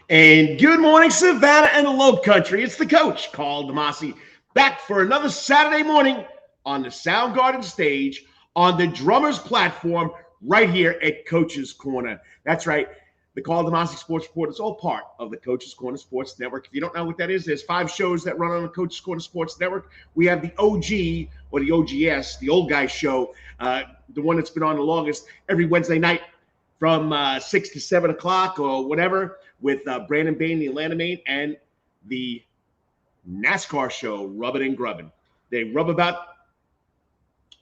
And good morning, Savannah and the Low Country. It's the coach, Karl DeMasi, back for another Saturday morning on the Soundgarden stage on the Drummers platform right here at Coach's Corner. That's right. The Karl DeMasi Sports Report is all part of the Coach's Corner Sports Network. If you don't know what that is, there's 5 shows that run on the Coach's Corner Sports Network. We have the OG, or the OGS, the Old Guy Show, the one that's been on the longest, every Wednesday night from 6 to 7 o'clock or whatever, with Brandon Bain, the Atlanta main, and the NASCAR show, Rubbin' and Grubbin'. They rub about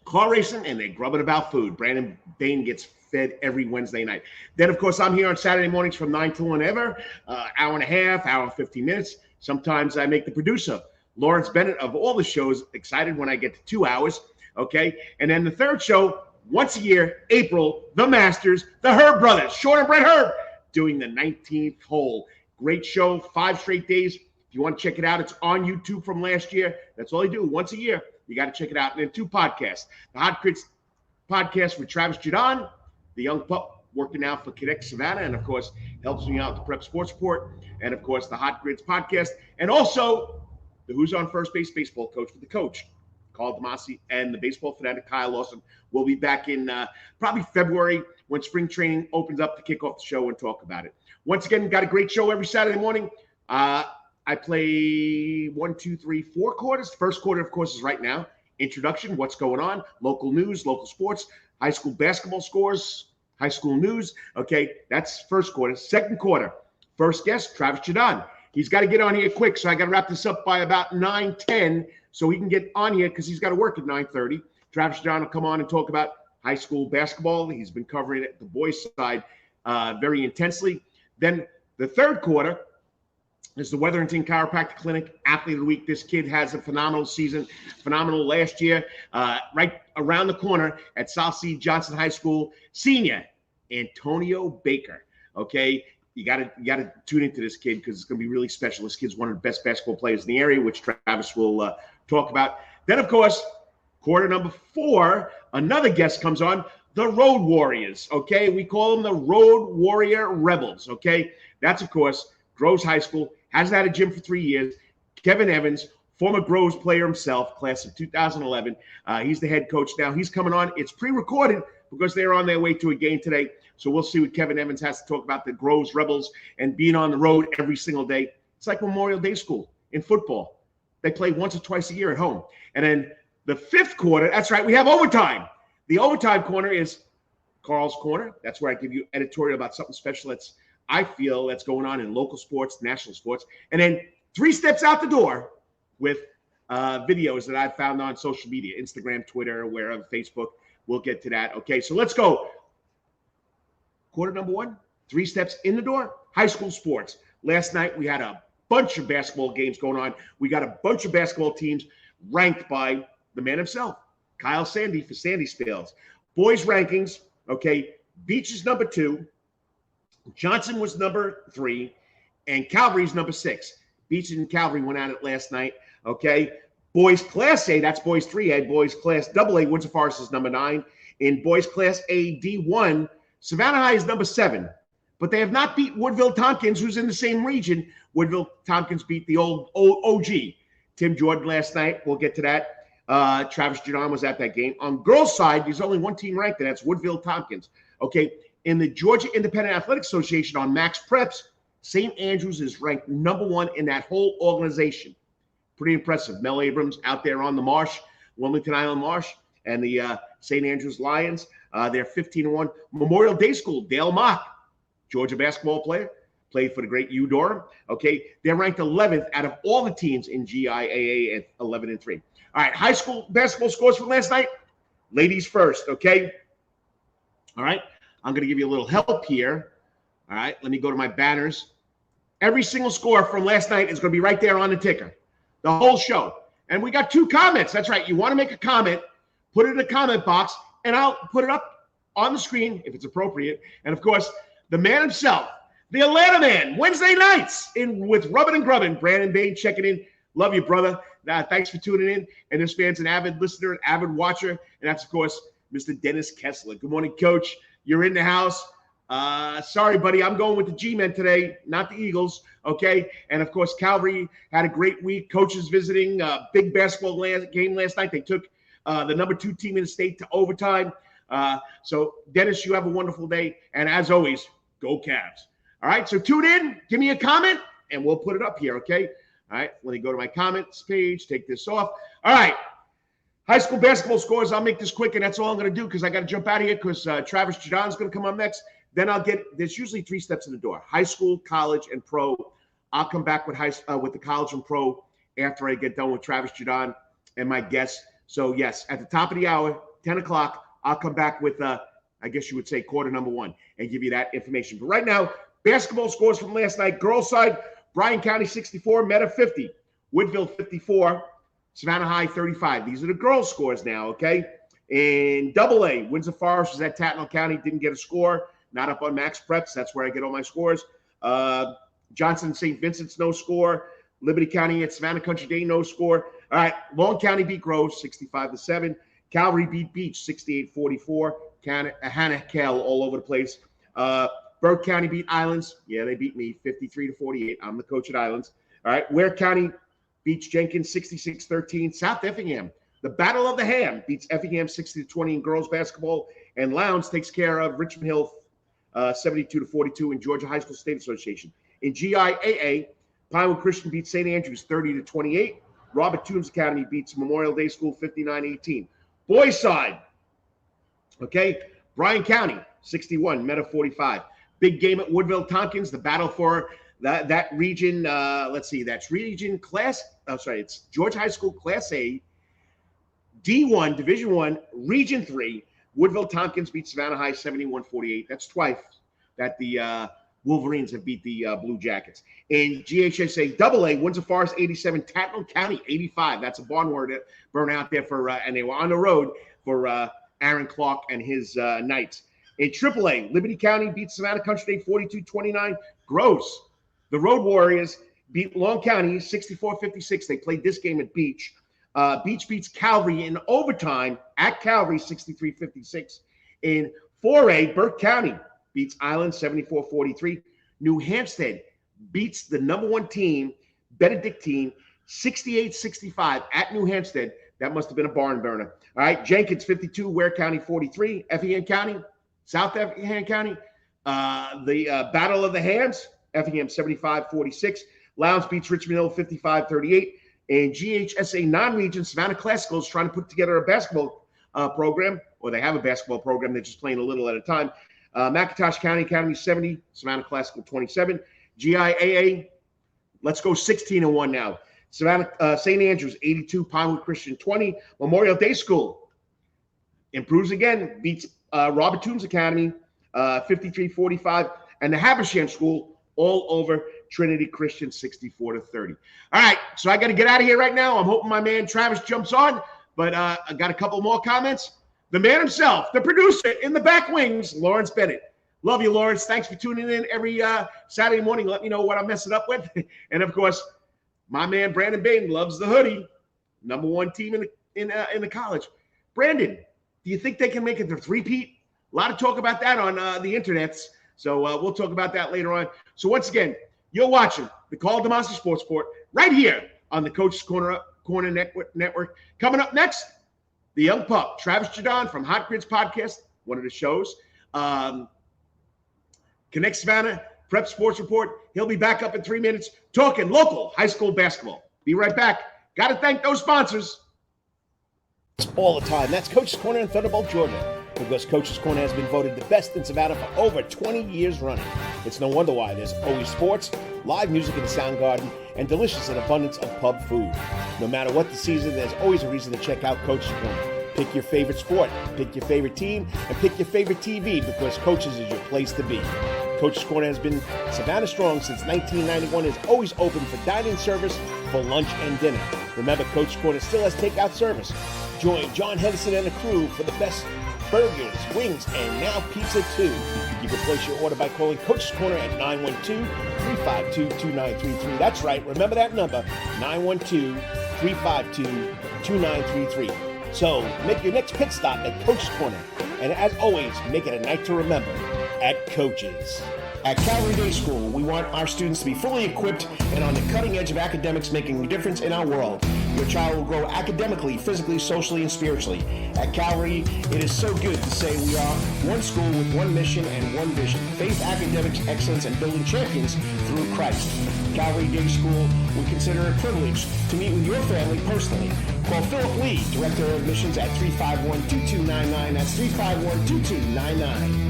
car racing and they grubbin' about food. Brandon Bain gets fed every Wednesday night. Then, of course, I'm here on Saturday mornings from 9 to whenever, hour and a half, hour and 15 minutes. Sometimes I make the producer, Lawrence Bennett, of all the shows, excited when I get to 2 hours, okay? And then the third show, once a year, April, the Masters, the Herb Brothers, Sean and Brett Herb, doing the 19th hole. Great show, 5 straight days. If you want to check it out, it's on YouTube from last year. That's all they do, once a year. You got to check it out. And then 2 podcasts. The Hot Crits podcast with Travis Jaudon, the young pup working out for Connect Savannah, and, of course, helps me out with the Prep Sports Report. And, of course, the Hot Grits podcast. And also the Who's on First Base baseball coach with the coach, Karl DeMasi, and the baseball fanatic, Kyle Lawson. We'll be back in probably February when spring training opens up to kick off the show and talk about it. Once again, got a great show every Saturday morning. I play 1, 2, 3, 4 quarters. First quarter, of course, is right now. Introduction, what's going on, local news, local sports, high school basketball scores, high school news. Okay, that's first quarter. Second quarter, first guest, Travis Jaudon. He's got to get on here quick, so I got to wrap this up by about 9:10 so he can get on here because he's got to work at 9:30. Travis Jaudon will come on and talk about high school basketball. He's been covering it, the boys' side, very intensely. Then the third quarter is the Wetherington Chiropractic Clinic Athlete of the Week. This kid has a phenomenal season, phenomenal last year. Right around the corner at South Sea Johnson High School, senior Antonio Baker. Okay, you gotta tune into this kid because it's gonna be really special. This kid's one of the best basketball players in the area, which Travis will talk about. Then, of course, quarter number 4, another guest comes on, the Road Warriors. Okay, we call them the Road Warrior Rebels. Okay, that's, of course, Groves High School. Hasn't had a gym for 3 years. Kevin Evans, former Groves player himself, class of 2011. He's the head coach now. He's coming on. It's pre-recorded because they're on their way to a game today. So we'll see what Kevin Evans has to talk about the Groves Rebels and being on the road every single day. It's like Memorial Day school in football. They play once or twice a year at home. And then the 5th quarter, that's right, we have overtime. The overtime corner is Karl's Corner. That's where I give you editorial about something special that's I feel that's going on in local sports, national sports. And then 3 steps out the door with videos that I've found on social media, Instagram, Twitter, wherever, Facebook. We'll get to that. Okay, so let's go. Quarter number 1, 3 steps in the door, high school sports. Last night we had a bunch of basketball games going on. We got a bunch of basketball teams ranked by the man himself, Kyle Sandy for Sandy Spales. Boys rankings, okay, Beach is number 2. Johnson was number 3, and Calvary's number 6. Beach and Calvary went at it last night, okay? Boys Class A, that's Boys 3A. Boys Class AA, Windsor Forest is number 9. In Boys Class A D1, Savannah High is number 7. But they have not beat Woodville Tompkins, who's in the same region. Woodville Tompkins beat the old OG. Tim Jordan last night. We'll get to that. Travis Jaudon was at that game. On girls' side, there's only one team ranked, and that's Woodville Tompkins, okay? In the Georgia Independent Athletic Association on Max Preps, St. Andrews is ranked number 1 in that whole organization. Pretty impressive. Mel Abrams out there on the Marsh, Wilmington Island Marsh, and the St. Andrews Lions. They're 15-1. Memorial Day School, Dale Mock, Georgia basketball player, played for the great U Durham. Okay, they're ranked 11th out of all the teams in GIAA at 11-3. All right, high school basketball scores from last night. Ladies first, okay? All right. I'm going to give you a little help here. All right, let me go to my banners. Every single score from last night is going to be right there on the ticker, the whole show. And we got 2 comments. That's right. You want to make a comment, put it in the comment box, and I'll put it up on the screen if it's appropriate. And, of course, the man himself, the Atlanta man, Wednesday nights with Rubbin' and Grubbin'. Brandon Bain checking in. Love you, brother. Thanks for tuning in. And this man's an avid listener, an avid watcher. And that's, of course, Mr. Dennis Kessler. Good morning, Coach. You're in the house. Sorry, buddy. I'm going with the G-men today, not the Eagles. Okay. And of course, Calvary had a great week. Coaches visiting. Big basketball game last night. They took the number 2 team in the state to overtime. So, Dennis, you have a wonderful day. And as always, go Cavs. All right. So tune in. Give me a comment, and we'll put it up here. Okay. All right. Let me go to my comments page. Take this off. All right. High school basketball scores. I'll make this quick, and that's all I'm going to do because I got to jump out of here because Travis Jaudon is going to come up next. Then there's usually 3 steps in the door: high school, college, and pro. I'll come back with the college and pro after I get done with Travis Jaudon and my guests. So, yes, at the top of the hour, 10 o'clock, I'll come back with, I guess you would say, quarter number 1 and give you that information. But right now, basketball scores from last night. Girls side, Bryan County 64, Meta 50, Woodville 54, Savannah High 35. These are the girls' scores now, okay? And AA, Windsor Forest was at Tattnall County, didn't get a score. Not up on Max Preps. That's where I get all my scores. Johnson St. Vincent's, no score. Liberty County at Savannah Country Day, no score. All right, Long County beat Grove 65-7. Calvary beat Beach 68-44. Hannah Kell all over the place. Burke County beat Islands. Yeah, they beat me 53-48. I'm the coach at Islands. All right, Ware County beats Jenkins 66-13. South Effingham, the Battle of the Ham, beats Effingham 60-20 in girls basketball. And Lowndes takes care of Richmond Hill 72-42 in Georgia High School State Association. In GIAA, Pinewood Christian beats St. Andrews 30-28. Robert Toombs Academy beats Memorial Day School 59-18. Boys side, okay, Bryan County 61, Meta 45. Big game at Woodville Tompkins, the battle for that region. Let's see, that's region class. It's Georgia High School Class A, D1, Division 1, Region 3. Woodville Tompkins beat Savannah High 71-48. That's twice that the Wolverines have beat the Blue Jackets. In GHSA AA, Windsor Forest 87, Tattnall County 85. That's a barn burn out there for, and they were on the road for Aaron Clark and his Knights. In AAA, Liberty County beat Savannah Country Day 42-29. Gross, the Road Warriors beat Long County 64-56. They played this game at Beach. Beach beats Calvary in overtime at Calvary 63-56. In 4A, Burke County beats Island 74-43. New Hampstead beats the number 1 team, Benedictine, 68-65 at New Hampstead. That must have been a barn burner. All right, Jenkins 52, Ware County 43, Effingham County, South Effingham County. The Battle of the Hams, Effingham 75-46. Lowndes beats Richmond Hill 55-38. And GHSA non-region, Savannah Classical is trying to put together a basketball program, or they have a basketball program. They're just playing a little at a time. McIntosh County Academy 70, Savannah Classical 27. GIAA, let's go 16-1 now. Savannah St. Andrews 82, Pinewood Christian 20. Memorial Day School improves again, beats Robert Toombs Academy 53-45. And the Habersham School all over Trinity Christian 64-30. All right, so I got to get out of here right now. I'm hoping my man Travis jumps on, but I got a couple more comments. The man himself, the producer in the back wings, Lawrence Bennett. Love you, Lawrence. Thanks for tuning in every Saturday morning. Let me know what I'm messing up with. And of course, my man Brandon Bain loves the hoodie. Number 1 team in the college. Brandon, do you think they can make it to 3-peat? A lot of talk about that on the internets. So we'll talk about that later on. So once again, you're watching the Karl DeMasi Sports Report right here on the Coach's Corner Network. Coming up next, the young pup, Travis Jaudon from Hot Grids Podcast, one of the shows. Connect Savannah, Prep Sports Report. He'll be back up in 3 minutes talking local high school basketball. Be right back. Got to thank those sponsors. All the time. That's Coach's Corner in Thunderbolt, Georgia. Because Coach's Corner has been voted the best in Savannah for over 20 years running. It's no wonder why. There's always sports, live music in the Sound Garden, and delicious and abundance of pub food. No matter what the season, there's always a reason to check out Coach's Corner. Pick your favorite sport, pick your favorite team, and pick your favorite TV because Coach's is your place to be. Coach's Corner has been Savannah strong since 1991 and is always open for dining service for lunch and dinner. Remember, Coach's Corner still has takeout service. Join John Henderson and the crew for the best burgers, wings, and now pizza too. You can place your order by calling Coach's Corner at 912-352-2933. That's right, remember that number, 912-352-2933. So make your next pit stop at Coach's Corner. And as always, make it a night to remember. at coaches. At Calvary Day School, we want our students to be fully equipped and on the cutting edge of academics, making a difference in our world. Your child will grow academically, physically, socially, and spiritually. At Calvary, it is so good to say we are one school with one mission and one vision: faith, academics, excellence, and building champions through Christ. Calvary Day School, we consider it a privilege to meet with your family personally. Call Philip Lee, Director of Admissions, at 351-2299. That's 351-2299.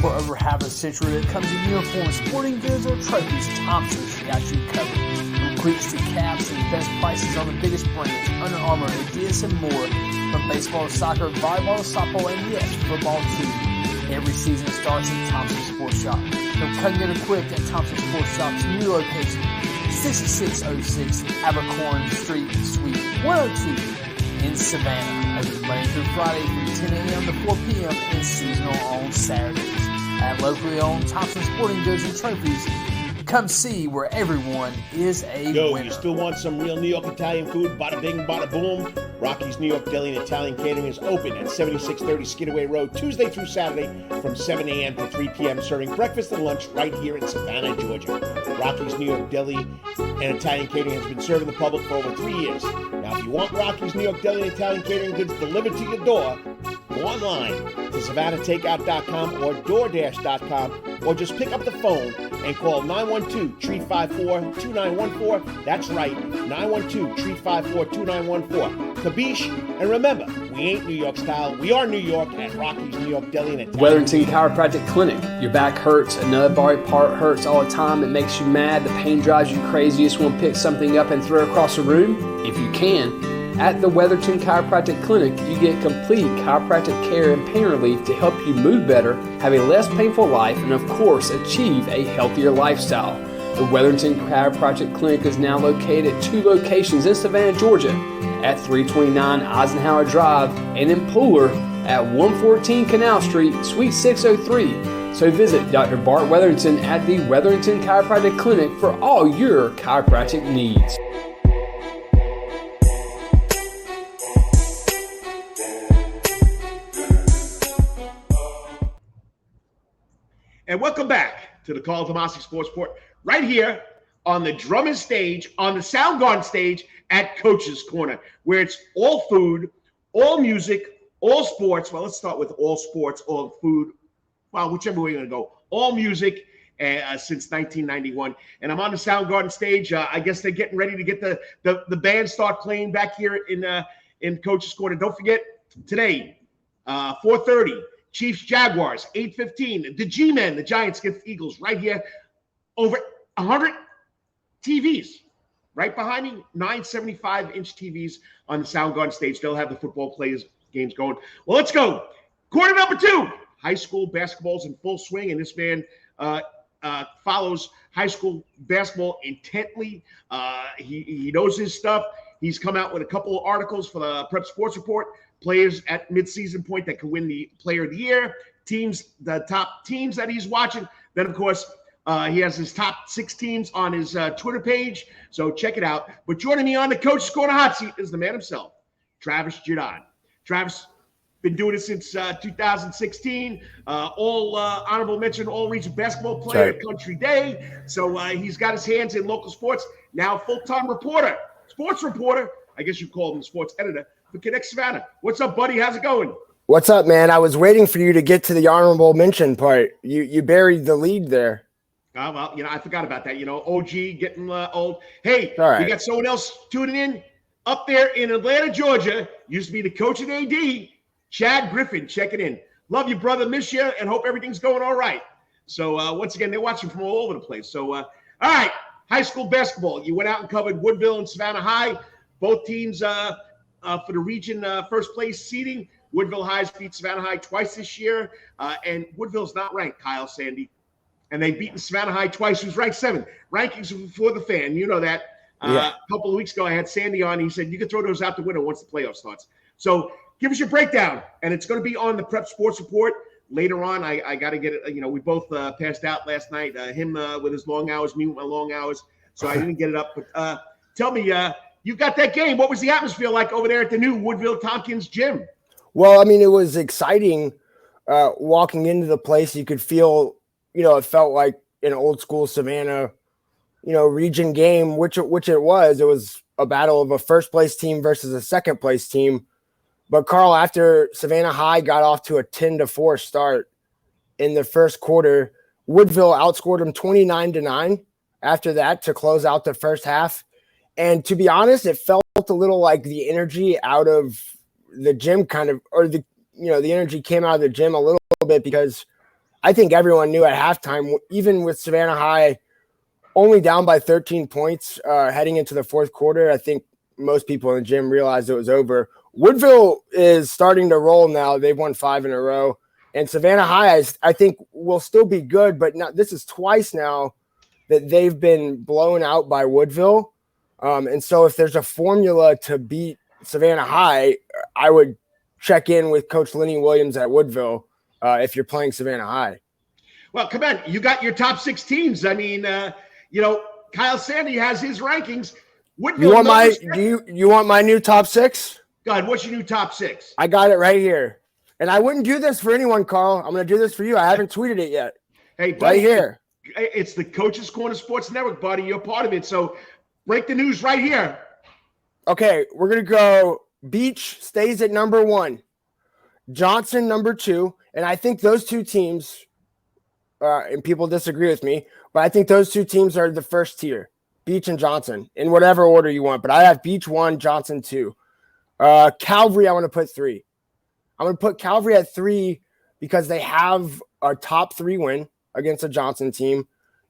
For over half a century, it comes in uniforms, sporting goods, or trophies, Thompson's got you covered. From cleats to caps and best prices on the biggest brands, Under Armour, Adidas, and more. From baseball to soccer, volleyball to softball, and yes, football too. Every season starts at Thompson Sports Shop. Come get equipped at Thompson Sports Shop's new location, 6606 Abercorn Street, Suite 102 in Savannah. Open Monday through Friday from 10 a.m. to 4 p.m. and seasonal on Saturdays. At locally owned Thompson Sporting Goods and Trophies, come see where everyone is a winner. You still want some real New York Italian food? Bada bing, bada boom. Rocky's New York Deli and Italian Catering is open at 7630 Skidaway Road, Tuesday through Saturday from 7 a.m. to 3 p.m., serving breakfast and lunch right here in Savannah, Georgia. Rocky's New York Deli and Italian Catering has been serving the public for over 3 years. Now, if you want Rocky's New York Deli and Italian Catering goods delivered to your door, go online to SavannahTakeout.com or DoorDash.com, or just pick up the phone and call 912-354-2914. That's right, 912-354-2914. Kabish, and remember, we ain't New York style. We are New York at Rocky's New York Deli and Italian. Wetherington Chiropractic Clinic. Your back hurts, another body part hurts all the time. It makes you mad. The pain drives you crazy. You just want to pick something up and throw it across the room? If you can. At the Wetherington Chiropractic Clinic, you get complete chiropractic care and pain relief to help you move better, have a less painful life, and of course, achieve a healthier lifestyle. The Wetherington Chiropractic Clinic is now located at 2 locations in Savannah, Georgia, at 329 Eisenhower Drive and in Pooler at 114 Canal Street, Suite 603. So visit Dr. Bart Wetherington at the Wetherington Chiropractic Clinic for all your chiropractic needs. And welcome back to the Karl DeMasi Sports Report, right here on the Drummers stage, on the Soundgarden stage at Coach's Corner, where it's all food, all music, all sports. Well, let's start with all sports, all food. Well, whichever way you're going to go. All music since 1991. And I'm on the Soundgarden stage. I guess they're getting ready to get the band start playing back here in Coach's Corner. Don't forget, today, 4:30. Chiefs, Jaguars, 8:15. The G-Men, the Giants against the Eagles, right here. Over 100 TVs right behind me. 975-inch TVs on the Soundgarden stage. They'll have the football players games going. Well, let's go. Quarter number 2. High school basketball's in full swing, and this man follows high school basketball intently. He knows his stuff. He's come out with a couple of articles for the Prep Sports Report. Players at midseason point that can win the Player of the Year, the top teams that he's watching. Then, of course, he has his top 6 teams on his Twitter page, so check it out. But joining me on the Coach's Corner hot seat is the man himself, Travis Jaudon. Travis, been doing it since 2016. All honorable mention, all-region basketball player at Country Day. So he's got his hands in local sports. Now full-time reporter, sports reporter. I guess you call him the sports editor for Connect Savannah. What's up, buddy? How's it going? What's up, man? I was waiting for you to get to the honorable mention part. You buried the lead there. Well, I forgot about that. OG getting old. Hey, right. We got someone else tuning in up there in Atlanta, Georgia. Used to be the coach at AD, Chad Griffin, checking in. Love you, brother. Miss you, and hope everything's going all right. So once again, they're watching from all over the place. So all right, high school basketball. You went out and covered Woodville and Savannah High. Both teams for the region first place seeding. Woodville High's beat Savannah High twice this year, and Woodville's not ranked, Kyle, Sandy. And they've beaten Savannah High twice, who's ranked 7th. Rankings for the fan, you know that. A couple of weeks ago, I had Sandy on. He said, you can throw those out the window once the playoff starts. So give us your breakdown, and it's going to be on the Prep Sports Report. Later on, I got to get it. We both passed out last night, him with his long hours, me with my long hours. So I didn't get it up. But tell me, you got that game. What was the atmosphere like over there at the new Woodville Tompkins gym? Well, I mean, it was exciting walking into the place, you could feel, it felt like an old school Savannah, region game, which it was. It was a battle of a first place team versus a second place team. But Karl, after Savannah High got off to a 10-4 start in the first quarter, Woodville outscored them 29-9 after that to close out the first half. And to be honest, it felt a little like the energy out of the gym the energy came out of the gym a little bit, because I think everyone knew at halftime, even with Savannah High only down by 13 points heading into the fourth quarter, I think most people in the gym realized it was over. Woodville is starting to roll now. They've won 5 in a row. And Savannah High, I think, will still be good, but this is twice now that they've been blown out by Woodville. And so if there's a formula to beat Savannah High, I would check in with Coach Lenny Williams at Woodville if you're playing Savannah High. Well, come on. You got your top 6 teams. I mean, Kyle Sandy has his rankings. Woodville, you want my new top 6? God, what's your new top 6? I got it right here. And I wouldn't do this for anyone, Karl. I'm going to do this for you. I haven't tweeted it yet. Hey, buddy, right here. It's the Coach's Corner Sports Network, buddy. You're part of it. So break the news right here. Okay, we're going to go Beach stays at number 1. Johnson, number 2. And I think those two teams, and people disagree with me, but I think those two teams are the first tier, Beach and Johnson, in whatever order you want. But I have Beach 1, Johnson 2. Calvary, I want to put 3. I'm going to put Calvary at 3 because they have a top 3 win against a Johnson team.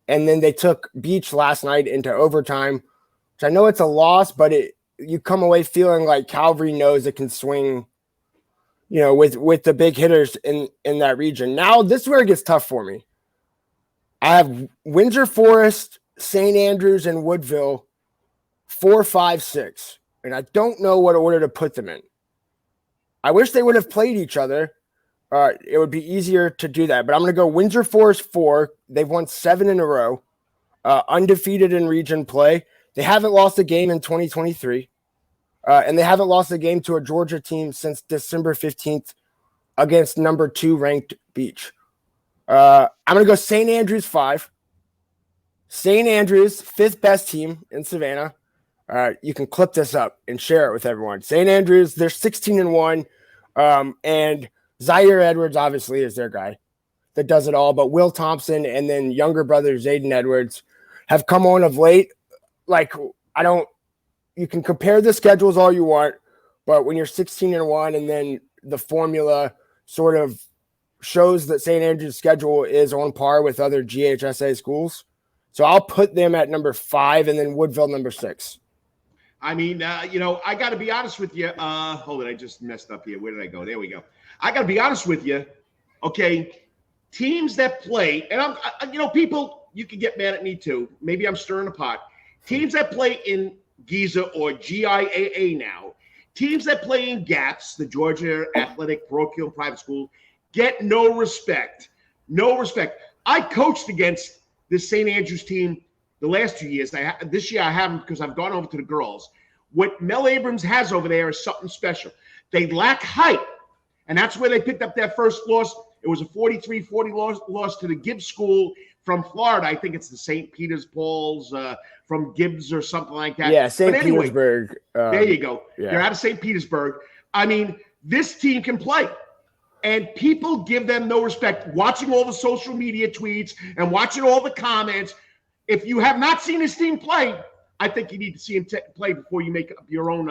And then they took Beach last night into overtime, which I know it's a loss, but you come away feeling like Calvary knows it can swing, with the big hitters in that region. Now, this is where it gets tough for me. I have Windsor Forest, St. Andrews, and Woodville 4, 5, 6. And I don't know what order to put them in. I wish they would have played each other. It would be easier to do that. But I'm going to go Windsor Forest 4. They've won 7 in a row. Undefeated in region play. They haven't lost a game in 2023. And they haven't lost a game to a Georgia team since December 15th against number 2 ranked Beach. I'm going to go St. Andrews 5. St. Andrews, 5th best team in Savannah. You can clip this up and share it with everyone. St. Andrews, they're 16-1. And Zaire Edwards obviously is their guy that does it all. But Will Thompson and then younger brother Zayden Edwards have come on of late. You can compare the schedules all you want, but when you're 16-1 and then the formula sort of shows that St. Andrews' schedule is on par with other GHSA schools. So I'll put them at number 5 and then Woodville number 6. I mean, I got to be honest with you. Hold it. I just messed up here. Where did I go? There we go. I got to be honest with you. Okay. Teams that play, and people, you can get mad at me too. Maybe I'm stirring the pot. Teams that play in Giza or GIAA now, teams that play in GAPS, the Georgia Athletic Parochial Private School, get no respect. No respect. I coached against this St. Andrews team the last 2 years. This year I haven't because I've gone over to the girls. What Mel Abrams has over there is something special. They lack height, and that's where they picked up their first loss. It was a 43-40 loss to the Gibbs School from Florida. I think it's the St. Peter's Paul's from Gibbs or something like that. Yeah, St. Petersburg. There you go. Yeah. They're out of St. Petersburg. I mean, this team can play. And people give them no respect. Watching all the social media tweets and watching all the comments, if you have not seen this team play, I think you need to see him play before you make up your own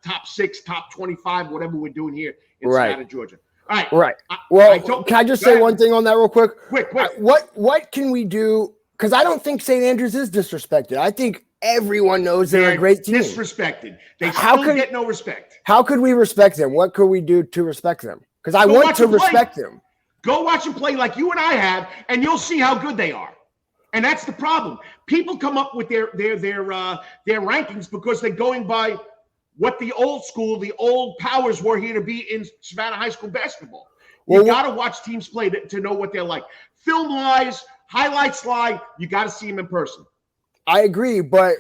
top 6, top 25, whatever we're doing here in Savannah, Georgia. All right. Right. Can I just say one thing on that real quick? Quick. What can we do? Because I don't think St. Andrews is disrespected. I think everyone knows they're a great team. Disrespected. They still get no respect. How could we respect them? What could we do to respect them? Because I want to respect them. Go watch them play like you and I have, and you'll see how good they are. And that's the problem. People come up with their rankings because they're going by what the old powers were here to be in Savannah High School basketball. You got to watch teams play to know what they're like. Film-wise, highlights-wise, you got to see them in person. I agree, but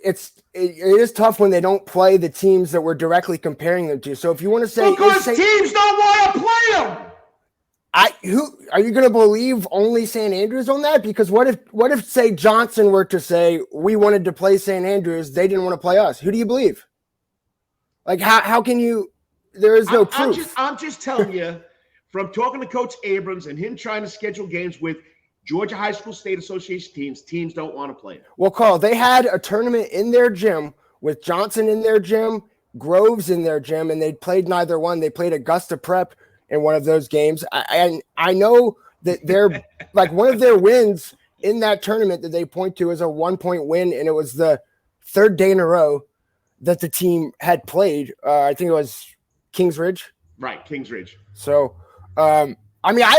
it is tough when they don't play the teams that we're directly comparing them to. So if you want to say, because teams don't want to play them. Who are you going to believe only St. Andrews on that? Because what if say Johnson were to say we wanted to play St. Andrews, they didn't want to play us? Who do you believe? Like how can you? There is no proof. I'm just telling you, from talking to Coach Abrams and him trying to schedule games with Georgia High School State Association teams don't want to play it. Well, Carl, they had a tournament in their gym with Johnson in their gym, Groves in their gym, and they played neither one. They played Augusta Prep in one of those games. I know that they're like one of their wins in that tournament that they point to as a 1-point win, and it was the third day in a row that the team had played. I think it was Kingsridge. Right, Kingsridge. So, I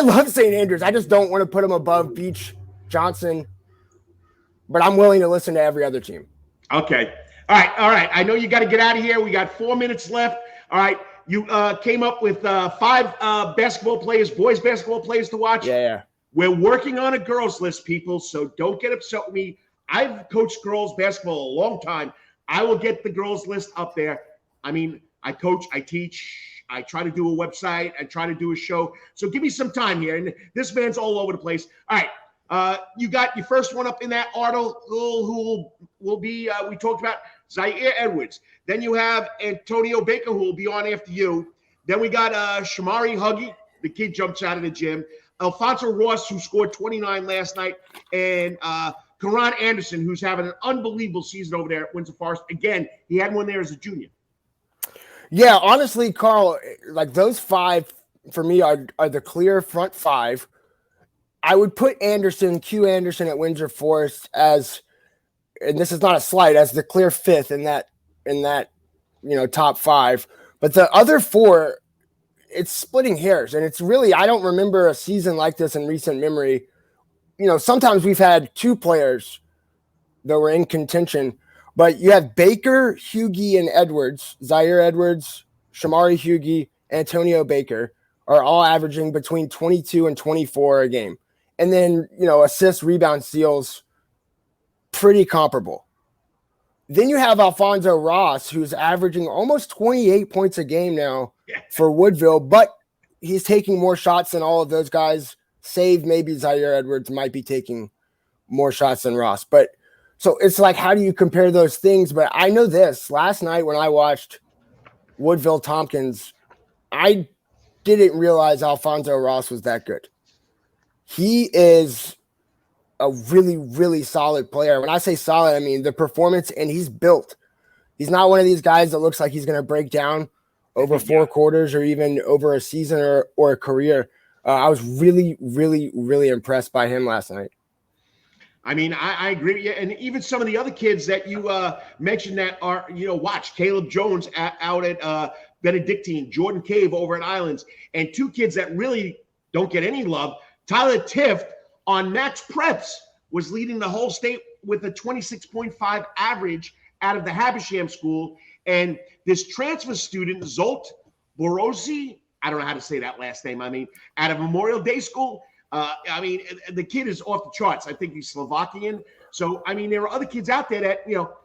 love St. Andrews. I just don't want to put them above Beach, Johnson, but I'm willing to listen to every other team. Okay. All right. I know you got to get out of here. We got 4 minutes left. All right. You came up with 5 basketball players, boys basketball players to watch. Yeah. We're working on a girls list, people, so don't get upset with me. I've coached girls basketball a long time. I will get the girls list up there. I mean, I coach, I teach, I try to do a website, I try to do a show. So give me some time here. And this man's all over the place. All right. You got your first one up in that article who will be, we talked about Zaire Edwards. Then you have Antonio Baker, who will be on after you. Then we got Shamari Huggy. The kid jumps out of the gym. Alfonso Ross, who scored 29 last night. And Karan Anderson, who's having an unbelievable season over there at Windsor Forest. Again, he had one there as a junior. Yeah, honestly, Carl, like those 5 for me are the clear front 5. I would put Q Anderson at Windsor Forest as, and this is not a slight, as the clear 5th in that top 5. But the other 4, it's splitting hairs, and it's really, I don't remember a season like this in recent memory. Sometimes we've had 2 players that were in contention, but you have Baker, Hughie, and Edwards, Zaire Edwards, Shamari Hughie, Antonio Baker are all averaging between 22 and 24 a game. And then, assists, rebound, steals, pretty comparable. Then you have Alfonso Ross, who's averaging almost 28 points a game now for Woodville, but he's taking more shots than all of those guys, save maybe Zaire Edwards might be taking more shots than Ross. But so it's like, how do you compare those things? But I know this. Last night when I watched Woodville Tompkins, I didn't realize Alfonso Ross was that good. He is a really, really solid player. When I say solid, I mean the performance, and he's built. He's not one of these guys that looks like he's going to break down over 4 quarters or even over a season or a career. I was really, really, really impressed by him last night. I mean, I agree with you. And even some of the other kids that you mentioned that are, watch Caleb Jones out at Benedictine, Jordan Cave over at Islands, and 2 kids that really don't get any love. Tyler Tift on Max Preps was leading the whole state with a 26.5 average out of the Havisham school. And this transfer student, Zolt Borosi, I don't know how to say that last name. I mean, out of Memorial Day School, the kid is off the charts. I think he's Slovakian. So, I mean, there are other kids out there that,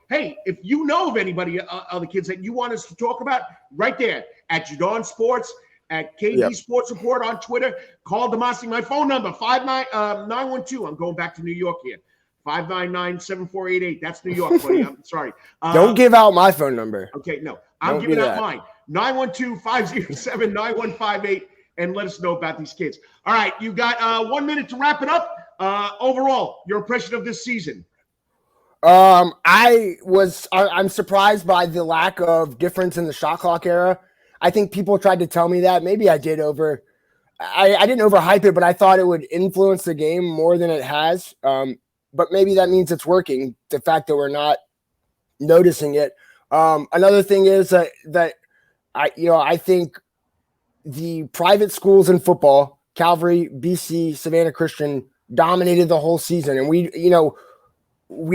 hey, if you know of anybody, other kids that you want us to talk about, right there at Jaudon Sports, at KD Sports Report on Twitter, Karl DeMasi. My phone number, 912. I'm going back to New York here. 599-7488. That's New York, buddy. I'm sorry. Don't give out my phone number. Okay, no. I'm giving out mine. 912-507-9158. And let us know about these kids. All right, you got 1 minute to wrap it up. Overall, your impression of this season? I'm surprised by the lack of difference in the shot clock era. I think people tried to tell me that. Maybe I did I didn't overhype it, but I thought it would influence the game more than it has. But maybe that means it's working. The fact that we're not noticing it. Another thing is that I think the private schools in football, Calvary, BC, Savannah Christian, dominated the whole season. And we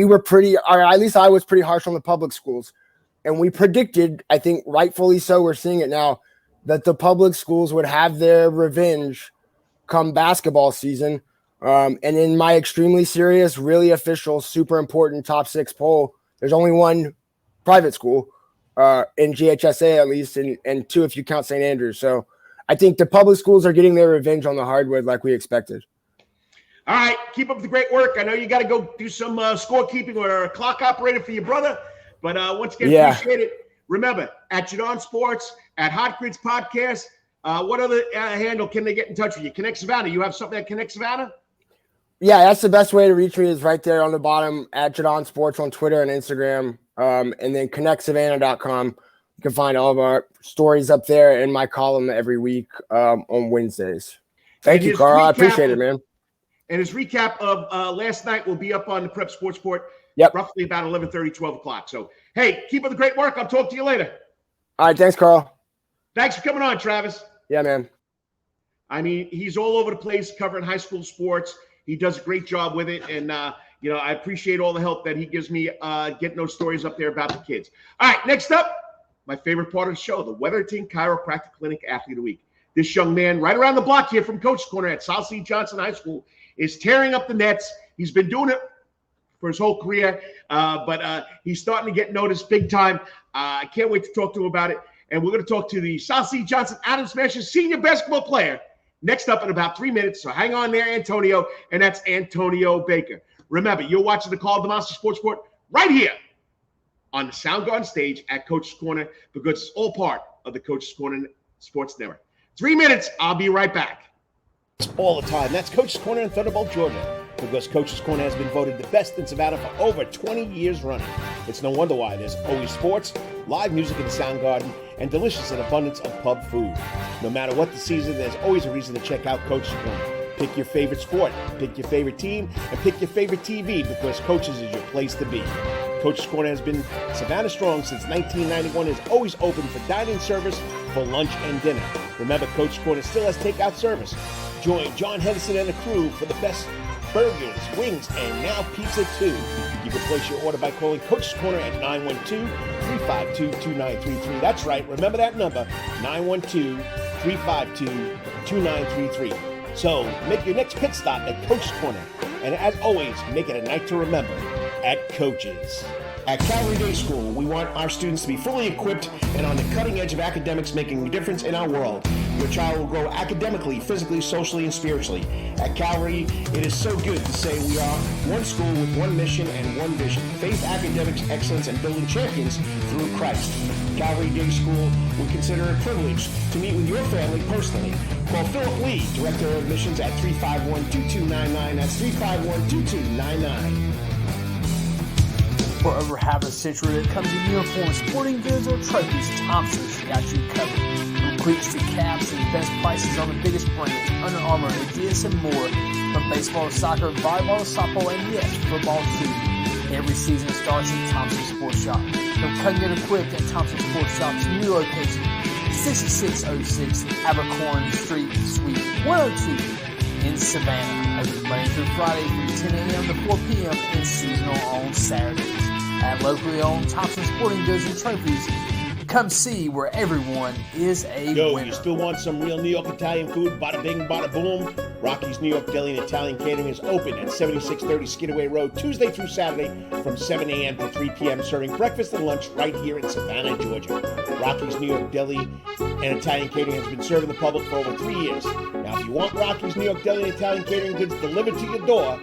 were pretty, or at least I was pretty harsh on the public schools. And we predicted, I think rightfully so, we're seeing it now, that the public schools would have their revenge come basketball season. And in my extremely serious, really official, super important top 6 poll, There's only one private school in GHSA at least, and 2 if you count St. Andrews. So I think the public schools are getting their revenge on the hardwood like we expected. All right, keep up the great work. I know you got to go do some scorekeeping or a clock operator for your brother, but once again, appreciate it. Remember, at Jaudon Sports, at Hot Grids Podcast, what other handle can they get in touch with you? Connect Savannah. You have something at Connect Savannah? Yeah, that's the best way to reach me is right there on the bottom at Jaudon Sports on Twitter and Instagram, and then connectsavannah.com. You can find all of our stories up there in my column every week on Wednesdays. Thank you, Carl. I appreciate it, man. And his recap of last night will be up on the Prep Sports Report roughly about 11:30, 12 o'clock. So, hey, keep up the great work. I'll talk to you later. All right, thanks, Carl. Thanks for coming on, Travis. Yeah, man. I mean, he's all over the place covering high school sports. He does a great job with it. And, I appreciate all the help that he gives me getting those stories up there about the kids. All right, next up, my favorite part of the show, the Wetherington Chiropractic Clinic Athlete of the Week. This young man right around the block here from Coach's Corner at South C. Johnson High School is tearing up the nets. He's been doing it for his whole career, but he's starting to get noticed big time. I can't wait to talk to him about it. And we're going to talk to the South C. Johnson Adams Smashers senior basketball player next up in about 3 minutes. So hang on there, Antonio, and that's Antonio Baker. Remember, you're watching the Karl DeMasi Sports Report right here on the Soundgarden stage at Coach's Corner because it's all part of the Coach's Corner Sports Network. 3 minutes, I'll be right back. All the time. That's Coach's Corner in Thunderbolt, Georgia, because Coach's Corner has been voted the best in Savannah for over 20 years running. It's no wonder why there's always sports, live music in the Soundgarden, and delicious and abundance of pub food. No matter what the season, there's always a reason to check out Coach's Corner. Pick your favorite sport, pick your favorite team, and pick your favorite TV because Coach's is your place to be. Coach's Corner has been Savannah strong since 1991 and is always open for dining service for lunch and dinner. Remember, Coach's Corner still has takeout service. Join John Henderson and the crew for the best burgers, wings, and now pizza too. You can place your order by calling Coach's Corner at 912-352-2933. That's right, remember that number, 912-352-2933. So make your next pit stop at Coach's Corner. And as always, make it a night to remember at Coach's. At Calvary Day School, we want our students to be fully equipped and on the cutting edge of academics, making a difference in our world. Your child will grow academically, physically, socially, and spiritually. At Calvary, it is so good to say we are one school with one mission and one vision: faith, academics, excellence, and building champions through Christ. Calvary Day School would consider it a privilege to meet with your family personally. Call Philip Lee, Director of Admissions, at 351-2299. That's 351-2299. For over half a century, it comes in uniforms, sporting goods, or trophies, Thompson's got you covered. From cleats to caps and best prices on the biggest brands, Under Armour, Adidas, and more. From baseball to soccer, volleyball to softball, and yes, football too. Every season starts at Thompson Sports Shop. From cutting and equipped at Thompson Sports Shop's new location, 6606 Abercorn Street, Suite 102 in Savannah. Open Monday through Friday from 10 a.m. to 4 p.m. and seasonal on Saturdays. At locally owned Thompson Sporting Goods and Trophies, come see where everyone is a winner. You still want some real New York Italian food? Bada bing, bada boom. Rocky's New York Deli and Italian Catering is open at 7630 Skidaway Road, Tuesday through Saturday from 7 a.m. to 3 p.m., serving breakfast and lunch right here in Savannah, Georgia. Rocky's New York Deli and Italian Catering has been serving the public for over 3 years. Now, if you want Rocky's New York Deli and Italian Catering goods delivered to your door,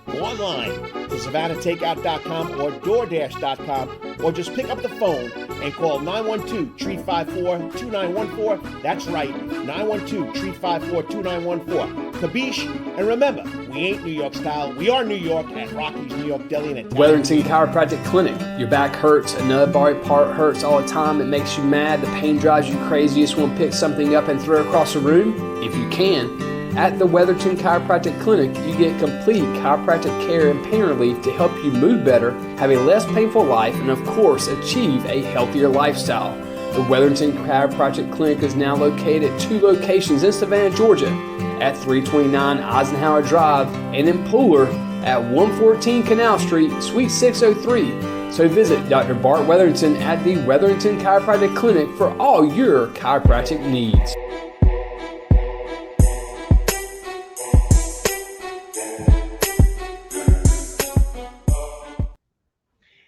go online to SavannahTakeout.com or DoorDash.com, or just pick up the phone and call 912-354-2914. That's right, 912-354-2914. Kabish, and remember, we ain't New York style. We are New York at Rocky's New York Deli and Italian. Wetherington Chiropractic Clinic. Your back hurts, another body part hurts all the time. It makes you mad. The pain drives you crazy. You just want to pick something up and throw it across the room. If you can, at the Wetherington Chiropractic Clinic, you get complete chiropractic care and pain relief to help you move better, have a less painful life, and of course, achieve a healthier lifestyle. The Wetherington Chiropractic Clinic is now located at 2 locations in Savannah, Georgia, at 329 Eisenhower Drive and in Pooler at 114 Canal Street, Suite 603. So visit Dr. Bart Wetherington at the Wetherington Chiropractic Clinic for all your chiropractic needs.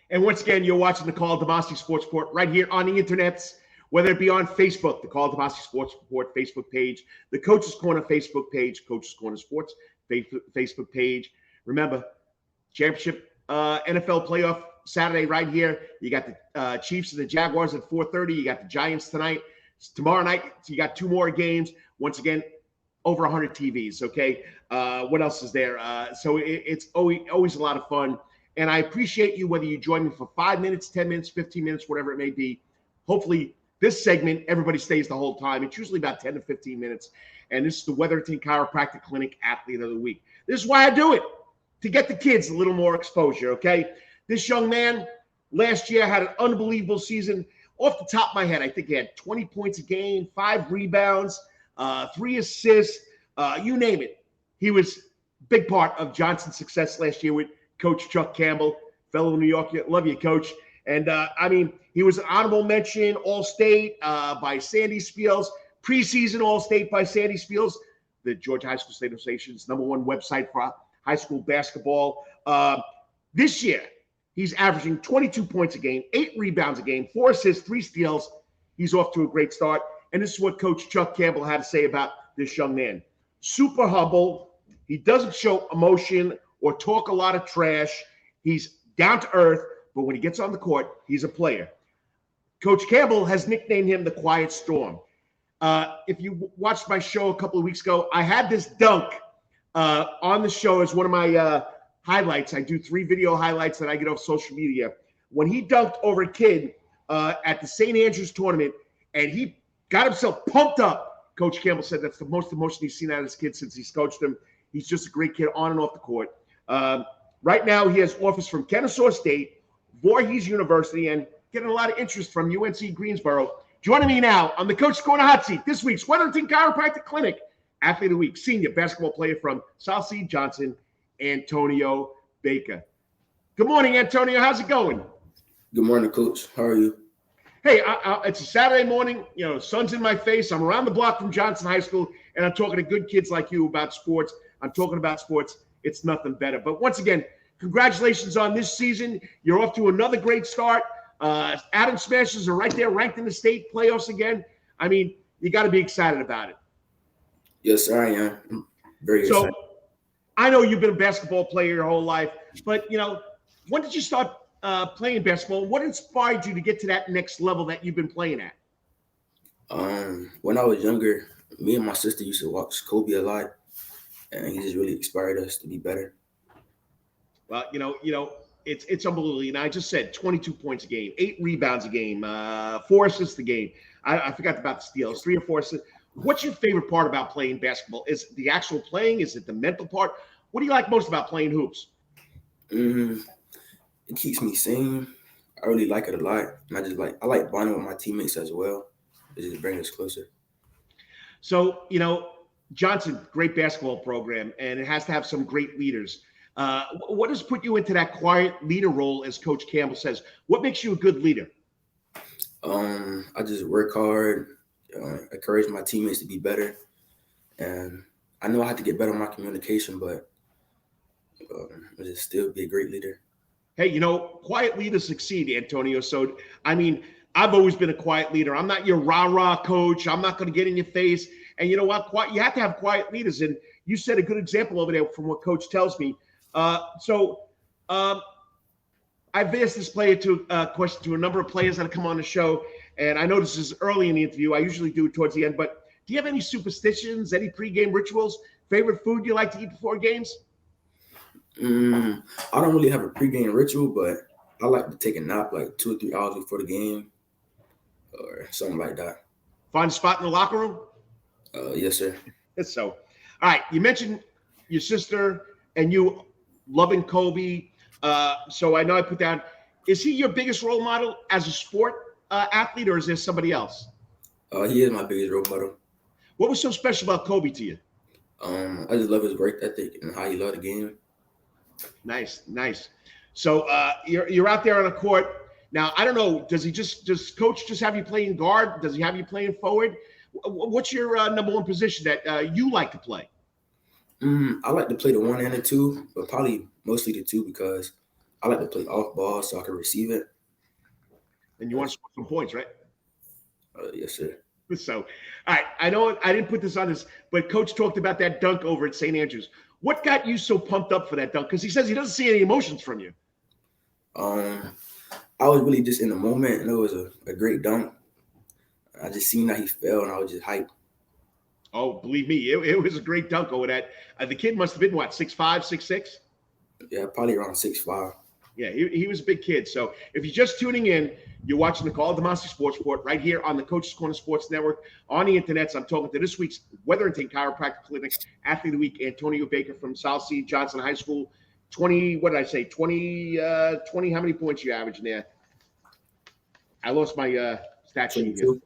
And once again, you're watching the Karl DeMasi Sports Report right here on the internets, whether it be on Facebook, the Karl DeMasi Sports Report Facebook page, the Coach's Corner Facebook page, Coach's Corner Sports Facebook page. Remember, championship NFL playoff Saturday right here. You got the Chiefs and the Jaguars at 4:30. You got the Giants tonight. Tomorrow night, you got 2 more games. Once again, over 100 TVs, okay? What else is there? So it's always a lot of fun. And I appreciate you, whether you join me for 5 minutes, 10 minutes, 15 minutes, whatever it may be. Hopefully, this segment, everybody stays the whole time. It's usually about 10 to 15 minutes. And this is the Wetherington Chiropractic Clinic Athlete of the Week. This is why I do it, to get the kids a little more exposure, okay? This young man last year had an unbelievable season. Off the top of my head, I think he had 20 points a game, 5 rebounds, 3 assists, you name it. He was a big part of Johnson's success last year with Coach Chuck Campbell, fellow New Yorker. Love you, Coach. And, he was an honorable mention All-State by Sandy Spiels, preseason All-State by Sandy Spiels, the Georgia High School State Association's #1 website for high school basketball. This year, he's averaging 22 points a game, 8 rebounds a game, 4 assists, 3 steals. He's off to a great start. And this is what Coach Chuck Campbell had to say about this young man. Super humble. He doesn't show emotion or talk a lot of trash. He's down to earth, but when he gets on the court, he's a player. Coach Campbell has nicknamed him the Quiet Storm. If you watched my show a couple of weeks ago, I had this dunk on the show as one of my highlights. I do 3 video highlights that I get off social media. When he dunked over a kid at the St. Andrews tournament, and he got himself pumped up, Coach Campbell said that's the most emotion he's seen out of his kid since he's coached him. He's just a great kid on and off the court. Right now, he has offers from Kennesaw State, Voorhees University, and getting a lot of interest from UNC Greensboro. Joining me now on the Coach's Corner hot seat, this week's Wetherington Chiropractic Clinic Athlete of the Week, senior basketball player from South Sea Johnson, Antonio Baker. Good morning, Antonio. How's it going? Good morning, Coach. How are you? Hey, it's a Saturday morning. Sun's in my face. I'm around the block from Johnson High School, and I'm talking to good kids like you about sports. I'm talking about sports. It's nothing better. But once again, congratulations on this season. You're off to another great start. Adam Smashers are right there ranked in the state playoffs again. You got to be excited about it. Yes, sir, I am. I'm very excited. So I know you've been a basketball player your whole life, but, when did you start playing basketball? What inspired you to get to that next level that you've been playing at? When I was younger, me and my sister used to watch Kobe a lot, and he just really inspired us to be better. Well, it's unbelievable. And I just said 22 points a game, 8 rebounds a game, 4 assists a game. I forgot about the steals, 3 or 4 assists. What's your favorite part about playing basketball? Is it the actual playing? Is it the mental part? What do you like most about playing hoops? It keeps me sane. I really like it a lot. And I like bonding with my teammates as well. It just brings us closer. So, Johnson, great basketball program, and it has to have some great leaders. What has put you into that quiet leader role, as Coach Campbell says? What makes you a good leader? I just work hard, encourage my teammates to be better. And I know I have to get better on my communication, but I just still be a great leader. Hey, quiet leaders succeed, Antonio. So, I've always been a quiet leader. I'm not your rah-rah coach. I'm not going to get in your face. And you know what? You have to have quiet leaders. And you set a good example over there from what Coach tells me. I've asked this question to a number of players that have come on the show. And I know this is early in the interview. I usually do it towards the end. But do you have any superstitions, any pregame rituals, favorite food you like to eat before games? I don't really have a pregame ritual, but I like to take a nap like 2 or 3 hours before the game or something like that. Find a spot in the locker room? Yes, sir. So, all right. You mentioned your sister and you loving Kobe. So I know I put down, is he your biggest role model as a sport athlete, or is there somebody else? He is my biggest role model. What was so special about Kobe to you? I just love his work ethic and how he loved the game. Nice. So you're out there on a court. Now, I don't know, does Coach just have you playing guard? Does he have you playing forward? What's your number one position that you like to play? I like to play the 1 and the 2, but probably mostly the 2 because I like to play off ball so I can receive it. And you want to score some points, right? Yes, sir. So, all right. I know I didn't put this on this, but Coach talked about that dunk over at St. Andrews. What got you so pumped up for that dunk? Because he says he doesn't see any emotions from you. I was really just in the moment, and it was a great dunk. I just seen that he fell, and I was just hyped. Oh, believe me, it was a great dunk over that. The kid must have been, what, 6'5", 6'6"? Yeah, probably around 6'5". Yeah, he was a big kid. So if you're just tuning in, you're watching the Karl DeMasi Sports Report right here on the Coach's Corner Sports Network on the internet. So I'm talking to this week's Wetherington Chiropractic Clinic Athlete of the Week, Antonio Baker from South C. Johnson High School. 20, what did I say? 20, how many points you averaging there? I lost my stat sheet here.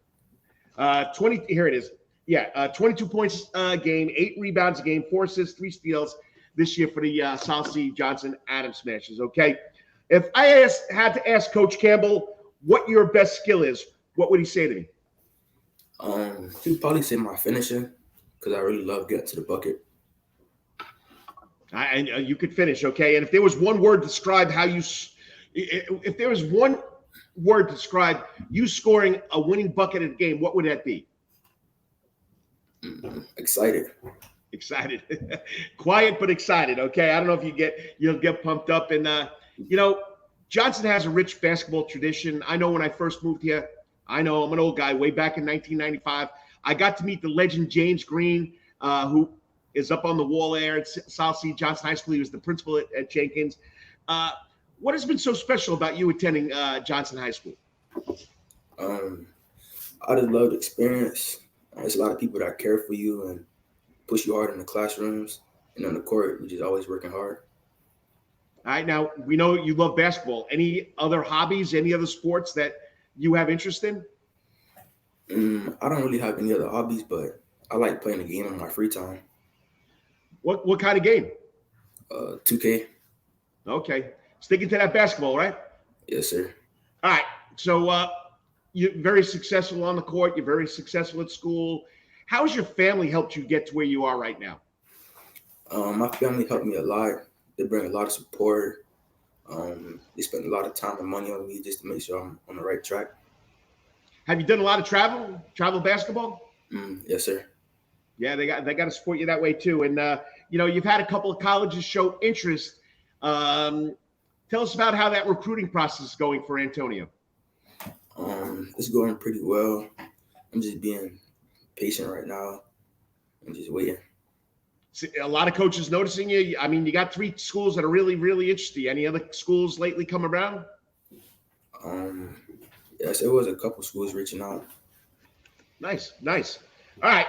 20, here it is. Yeah, 22 points a game, 8 rebounds a game, 4 assists, 3 steals this year for the South C. Johnson Adams Smashers, okay? If I had to ask Coach Campbell what your best skill is, what would he say to me? He'd probably say my finishing, because I really love getting to the bucket. And you could finish, okay? And if there was one word to describe how you – if there was one word to describe you scoring a winning bucket at a game, what would that be? Excited. Excited. Quiet but excited, okay? I don't know if you'll get pumped up. And, Johnson has a rich basketball tradition. I know when I first moved here, I'm an old guy, way back in 1995. I got to meet the legend James Green, who is up on the wall there at South C. Johnson High School. He was the principal at Jenkins. What has been so special about you attending Johnson High School? I just love the experience. There's a lot of people that care for you and push you hard in the classrooms and on the court. You're just always working hard. All right, now we know you love basketball. Any other hobbies, any other sports that you have interest in? I don't really have any other hobbies, but I like playing the game in my free time. What kind of game? 2K. Okay. Sticking to that basketball, right? Yes, sir. All right. So you're very successful on the court. You're very successful at school. How has your family helped you get to where you are right now? My family helped me a lot. They bring a lot of support. They spend a lot of time and money on me just to make sure I'm on the right track. Have you done a lot of travel basketball? Yes, sir. Yeah, they got to support you that way too. And you've had a couple of colleges show interest. Tell us about how that recruiting process is going for Antonio. It's going pretty well. I'm just being patient right now and just waiting. A lot of coaches noticing you. I mean, you got 3 schools that are really, really interesting. Any other schools lately come around? Yes, there was a couple schools reaching out. Nice. All right.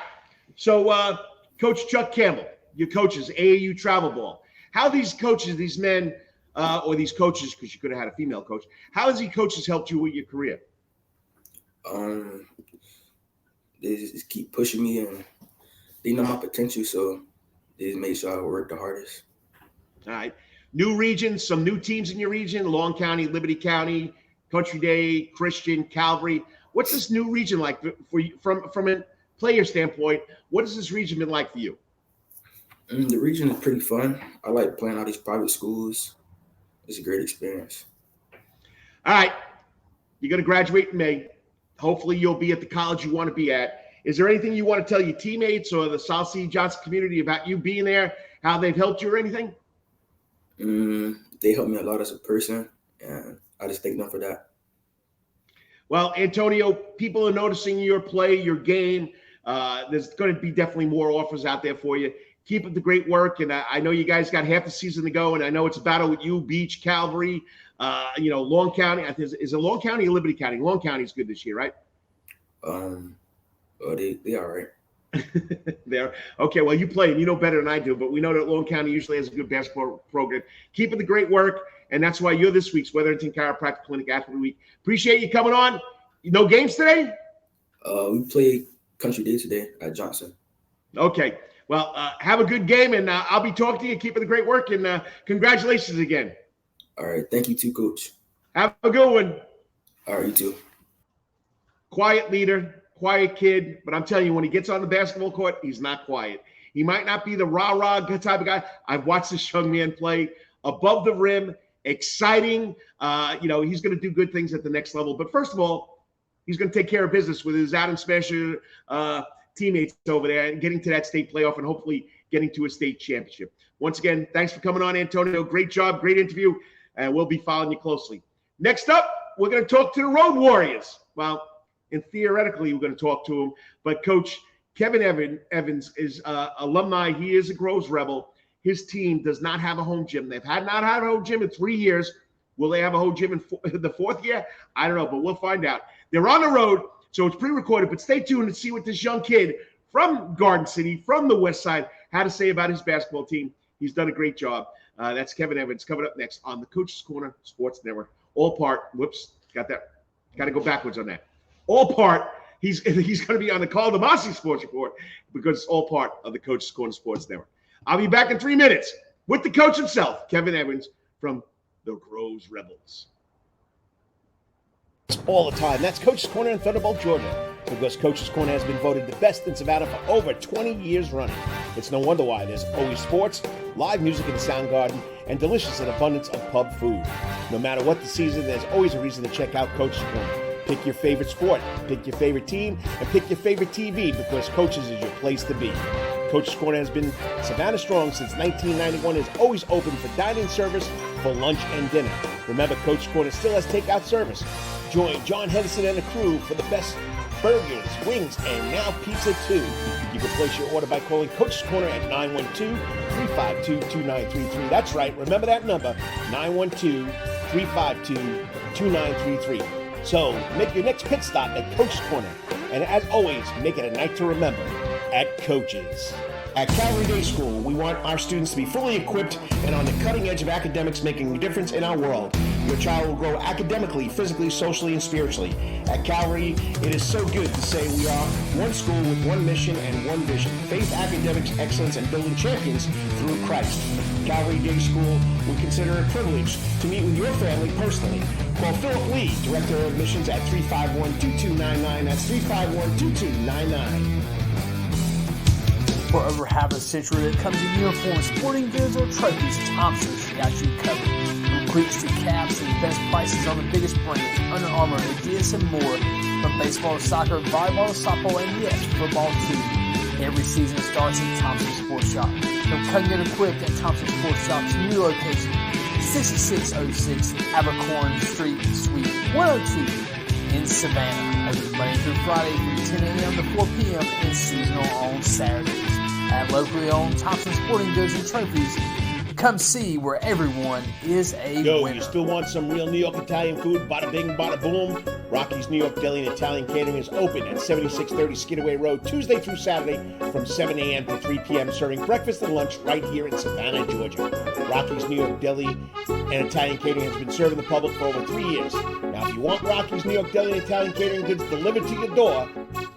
So, Coach Chuck Campbell, your coaches, AAU travel ball. How these coaches, these men, or these coaches, because you could have had a female coach, how has these coaches helped you with your career? They just keep pushing me, and they know my potential, so they just make sure I work the hardest. All right. New regions, some new teams in your region, Long County, Liberty County, Country Day, Christian, Calvary. What's this new region like for you from a player standpoint? What has this region been like for you? The region is pretty fun. I like playing all these private schools. It's a great experience. All right. You're going to graduate in May. Hopefully you'll be at the college you want to be at. Is there anything you want to tell your teammates or the South C. Johnson community about you being there, how they've helped you or anything? They helped me a lot as a person, and I just thank them for that. Well, Antonio, people are noticing your play, your game. There's going to be definitely more offers out there for you. Keep up the great work, and I know you guys got half the season to go, and I know it's a battle with you, Beach, Calvary, Long County. Is it Long County or Liberty County? Long County is good this year, right? They all right. There. Okay, well, you play, and you know better than I do, but we know that Long County usually has a good basketball program. Keep up the great work, and that's why you're this week's Wetherington Chiropractic Clinic Athlete of the Week. Appreciate you coming on. No games today? We played Country Day today at Johnson. Okay. Well, have a good game, and I'll be talking to you. Keep up the great work, and congratulations again. All right. Thank you too, Coach. Have a good one. All right, you too. Quiet leader, quiet kid, but I'm telling you, when he gets on the basketball court, he's not quiet. He might not be the rah-rah type of guy. I've watched this young man play above the rim. exciting. He's going to do good things at the next level. But first of all, he's going to take care of business with his Adam Smasher teammates over there and getting to that state playoff and hopefully getting to a state championship. Once again, thanks for coming on, Antonio. Great job, great interview, and we'll be following you closely. Next up, we're going to talk to the Road Warriors. Well, and theoretically, we're going to talk to him, but Coach Kevin Evans is alumni. He is a Groves Rebel. His team does not have a home gym. They've not had a home gym in 3 years. Will they have a home gym in the fourth year? I don't know, but we'll find out. They're on the road, so it's pre-recorded, but stay tuned and see what this young kid from Garden City, from the West Side, had to say about his basketball team. He's done a great job. That's Kevin Evans coming up next on the Coach's Corner Sports Network. All part, got to go backwards on that. All part, he's going to be on the Karl DeMasi Sports Report because it's all part of the Coach's Corner Sports Network. I'll be back in 3 minutes with the coach himself, Kevin Evans from the Groves Rebels. All the time. That's Coach's Corner in Thunderbolt, Georgia, because Coach's Corner has been voted the best in Savannah for over 20 years running. It's no wonder why there's always sports, live music in the Sound Garden, and delicious and abundance of pub food. No matter what the season, there's always a reason to check out Coach's Corner. Pick your favorite sport, pick your favorite team, and pick your favorite TV because Coach's is your place to be. Coach's Corner has been Savannah strong since 1991 and is always open for dining service for lunch and dinner. Remember, Coach's Corner still has takeout service. Join John Henderson and the crew for the best burgers, wings, and now pizza too. You can place your order by calling Coach's Corner at 912-352-2933. That's right, remember that number, 912-352-2933. So make your next pit stop at Coach's Corner. And as always, make it a night to remember at Coach's. At Calvary Day School, we want our students to be fully equipped and on the cutting edge of academics, making a difference in our world. Your child will grow academically, physically, socially, and spiritually. At Calvary, it is so good to say we are one school with one mission and one vision: faith, academics, excellence, and building champions through Christ. Calvary Day School, we consider it a privilege to meet with your family personally. Call Philip Lee, Director of Admissions, at 351-2299. That's 351-2299. For over half a century, it comes in uniforms, sporting goods, or trophies, Thompson's got you covered. From cleats to caps and best prices on the biggest brands, Under Armour, Adidas, and more. From baseball to soccer, volleyball to softball, and yes, football too. Every season starts at Thompson Sports Shop. Come get equipped at Thompson Sports Shop's new location, 6606 Abercorn Street, Suite 102 in Savannah. Open Monday through Friday from 10 a.m. to 4 p.m. and seasonal on Saturdays. At locally owned Thompson Sporting Goods and Trophies, come see where everyone is a winner. You still want some real New York Italian food? Bada bing, bada boom. Rocky's New York Deli and Italian Catering is open at 7630 Skidaway Road, Tuesday through Saturday from 7 a.m. to 3 p.m., serving breakfast and lunch right here in Savannah, Georgia. Rocky's New York Deli and Italian Catering has been serving the public for over 3 years. Now, if you want Rocky's New York Deli and Italian Catering goods delivered to your door,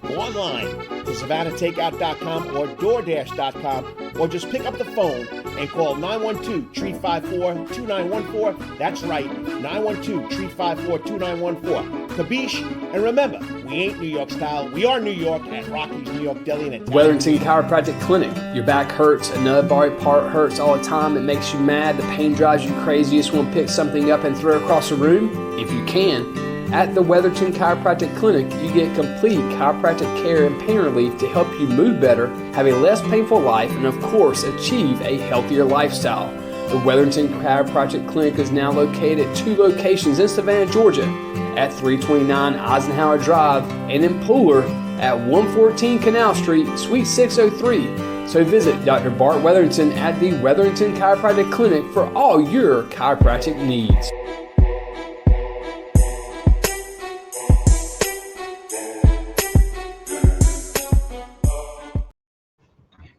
go online to SavannahTakeout.com or DoorDash.com, or just pick up the phone and call 912-354-2914. That's right, 912-354-2914. Kabish, and remember, we ain't New York style. We are New York at Rocky's New York Deli and Italian. Wetherington Chiropractic Clinic. Your back hurts, another body part hurts all the time. It makes you mad. The pain drives you crazy. You just want to pick something up and throw it across the room? If you can. At the Wetherington Chiropractic Clinic, you get complete chiropractic care and pain relief to help you move better, have a less painful life, and of course, achieve a healthier lifestyle. The Wetherington Chiropractic Clinic is now located at 2 locations in Savannah, Georgia, at 329 Eisenhower Drive and in Pooler at 114 Canal Street, Suite 603. So visit Dr. Bart Wetherington at the Wetherington Chiropractic Clinic for all your chiropractic needs.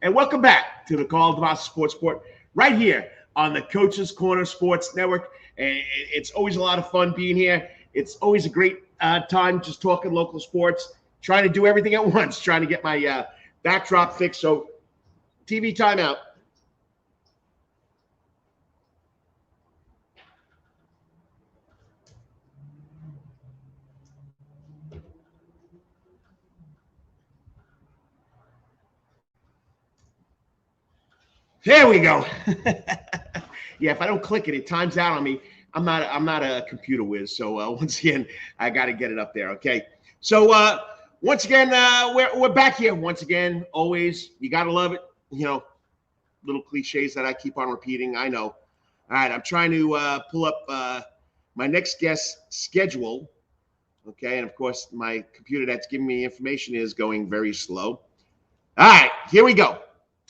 And welcome back to the Karl DeMasi Sports Report right here on the Coach's Corner Sports Network. And it's always a lot of fun being here. It's always a great time just talking local sports, trying to do everything at once, trying to get my backdrop fixed. So TV timeout. There we go. Yeah, if I don't click it, it times out on me. I'm not a computer whiz. So once again, I got to get it up there. Okay. So once again, we're back here once again. Always, you got to love it. Little cliches that I keep on repeating. I know. All right, I'm trying to pull up my next guest's schedule. Okay, and of course, my computer that's giving me information is going very slow. All right, here we go.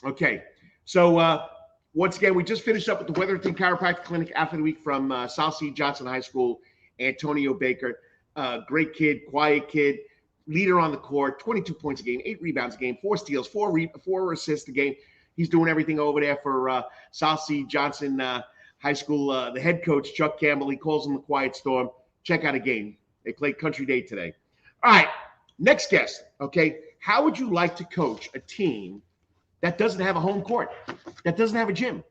Okay, so once again, we just finished up with the Wetherington Chiropractic Clinic Athlete Week from South Sea Johnson High School. Antonio Baker, great kid, quiet kid, leader on the court, 22 points a game, 8 rebounds a game, 4 steals, 4 assists a game. He's doing everything over there for South Sea Johnson High School. The head coach, Chuck Campbell, he calls him the Quiet Storm. Check out a game. They played Country Day today. All right, next guest, okay? How would you like to coach a team that doesn't have a home court, that doesn't have a gym?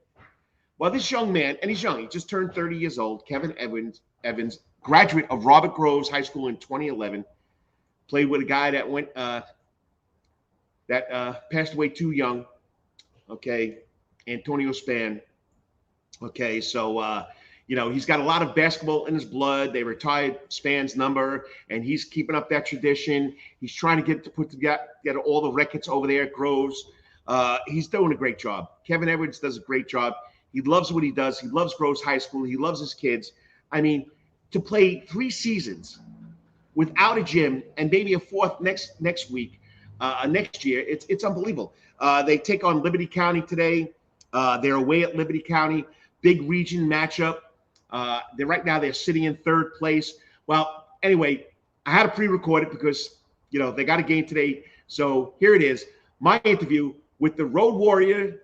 Well, this young man, and he's young, he just turned 30 years old, Kevin Evans, graduate of Robert Groves High School in 2011, played with a guy that went passed away too young. Okay, Antonio Span. Okay, so he's got a lot of basketball in his blood. They retired Span's number, and he's keeping up that tradition. He's trying to get all the records over there at Groves. He's doing a great job. Kevin Edwards does a great job. He loves what he does. He loves Groves High School. He loves his kids. I mean, to play 3 seasons without a gym and maybe a 4th next week, next year, it's unbelievable. They take on Liberty County today. They're away at Liberty County. Big region matchup. They're sitting in 3rd place. Well, anyway, I had to pre-record it because, they got a game today. So here it is. My interview with the Road Warrior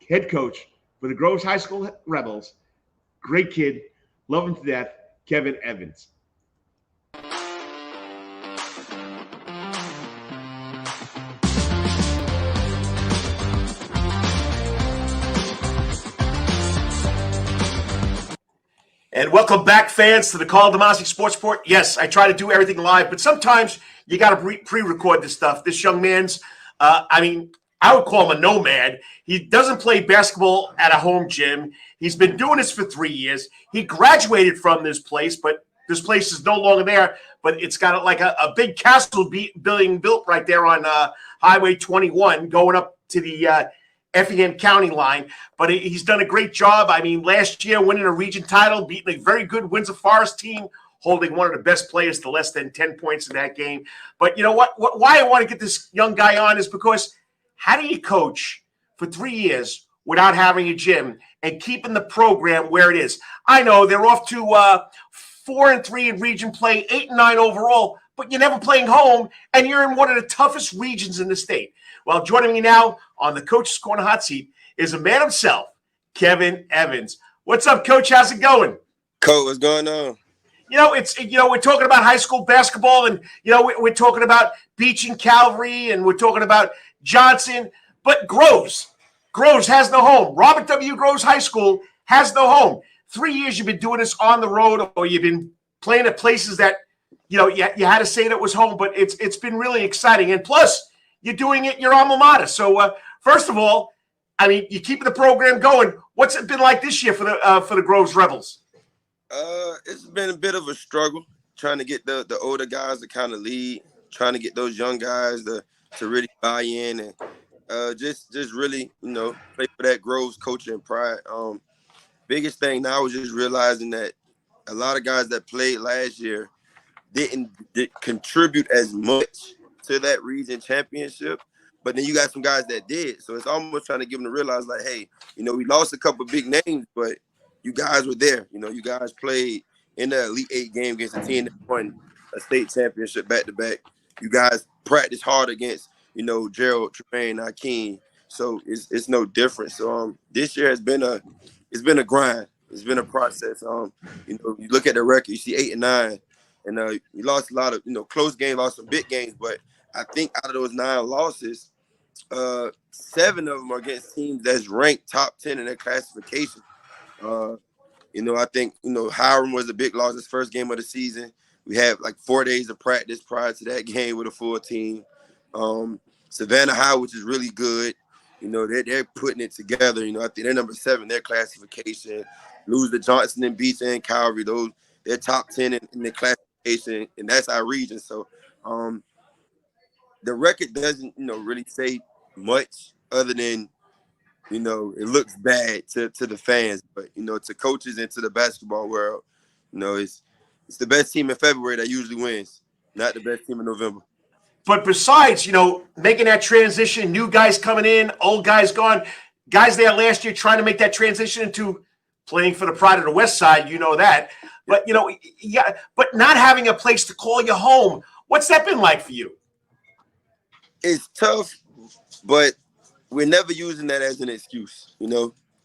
head coach for the Groves High School Rebels. Great kid. Love him to death. Kevin Evans. And welcome back, fans, to the Karl DeMasi Sports Report. Yes, I try to do everything live, but sometimes you got to pre-record this stuff. This young man's, I would call him a nomad. He doesn't play basketball at a home gym. He's been doing this for 3 years. He graduated from this place, but this place is no longer there. But it's got like a big castle being built right there on Highway 21 going up to the Effingham County line. But he's done a great job. I mean, last year winning a region title, beating a very good Windsor Forest team, holding one of the best players to less than 10 points in that game. But you know what? Why I want to get this young guy on is because how do you coach for 3 years without having a gym and keeping the program where it is? I know they're off to 4-3 in region play, 8-9 overall, but you're never playing home, and you're in one of the toughest regions in the state. Well, joining me now on the Coach's Corner hot seat is a man himself, Kevin Evans. What's up, Coach? How's it going? Coach, what's going on? We're talking about high school basketball, and we're talking about Beach and Calvary, and we're talking about Johnson, but Groves has no home. Robert W. Groves High School has no home. 3 years you've been doing this on the road, or you've been playing at places that you had to say that was home, but it's been really exciting. And plus, you're doing it your alma mater. So first of all, I mean, you're keeping the program going. What's it been like this year for the Groves Rebels? It's been a bit of a struggle trying to get the older guys to kind of lead, trying to get those young guys to really buy in and just really, play for that Groves coaching pride. Biggest thing now is just realizing that a lot of guys that played last year didn't contribute as much to that region championship, but then you got some guys that did. So it's almost trying to give them to realize, like, hey, we lost a couple big names, but you guys were there. You guys played in the Elite 8 game against a team that won a state championship back-to-back. You guys practice hard against, Gerald, Tremaine, Akeem. So it's no different. So this year has been a grind. It's been a process. You look at the record, you see 8 and 9, and you lost a lot of close games, lost some big games. But I think out of those 9 losses, 7 of them are against teams that's ranked top 10 in their classification. I think Hiram was a big loss, his first game of the season. We had like 4 days of practice prior to that game with a full team. Savannah High, which is really good. They're putting it together. I think they're number 7 in their classification. lose to Johnson and Beach and Calvary. They're top 10 in the classification, and that's our region. So the record doesn't, really say much other than, it looks bad to the fans, but to coaches and to the basketball world, it's the best team in February that usually wins, not the best team in November. But besides, making that transition, new guys coming in, old guys gone, guys there last year trying to make that transition into playing for the pride of the West Side, that. But, but not having a place to call you home, what's that been like for you? It's tough, but we're never using that as an excuse.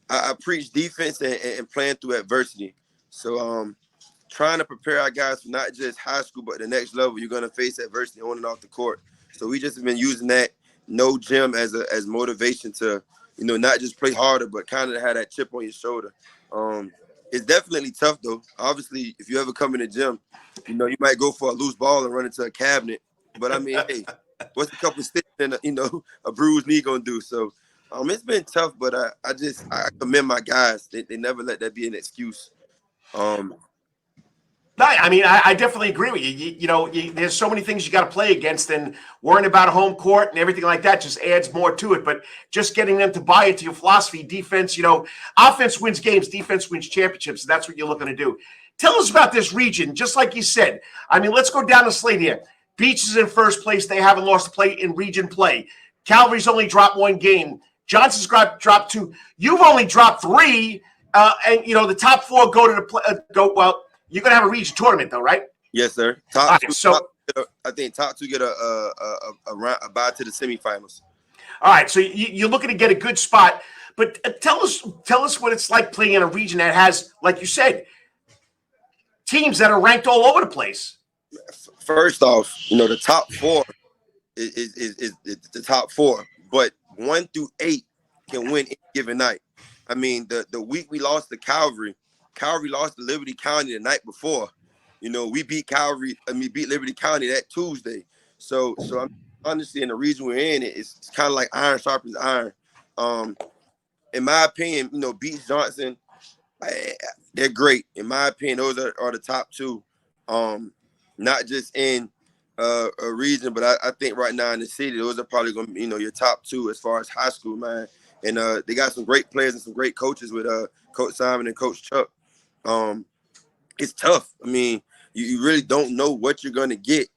I preach defense and playing through adversity. So trying to prepare our guys for not just high school, but the next level, you're going to face adversity on and off the court. So we just have been using that no gym as motivation to, not just play harder, but kind of have that chip on your shoulder. It's definitely tough, though. Obviously, if you ever come in the gym, you might go for a loose ball and run into a cabinet. But, I mean, hey, what's a couple of sticks and, a bruised knee going to do? So it's been tough, but I commend my guys. They never let that be an excuse. No, I mean, I definitely agree with you. There's so many things you got to play against, and worrying about home court and everything like that just adds more to it. But just getting them to buy into your philosophy, defense, offense wins games, defense wins championships. So that's what you're looking to do. Tell us about this region, just like you said. I mean, let's go down the slate here. Beach is in first place. They haven't lost a play in region play. Calvary's only dropped one game. Johnson's dropped two. You've only dropped three, and the top four go to the well. You're gonna have a region tournament, though, right? Yes, sir. I think top two get a bye to the semifinals. All right, so you're looking to get a good spot, but tell us what it's like playing in a region that has, like you said, teams that are ranked all over the place. First off, the top four is the top four, but 1 through 8 can win any given night. I mean, the week we lost to Calvary lost to Liberty County the night before. We beat Liberty County that Tuesday. So I'm honestly, in the region we're in, it's kind of like iron sharpens iron. In my opinion, Beach Johnson, they're great. In my opinion, those are the top two. Not just in a region, but I think right now in the city, those are probably going to be, your top two as far as high school, man. And they got some great players and some great coaches with Coach Simon and Coach Chuck. It's tough. I mean, you really don't know what you're going to get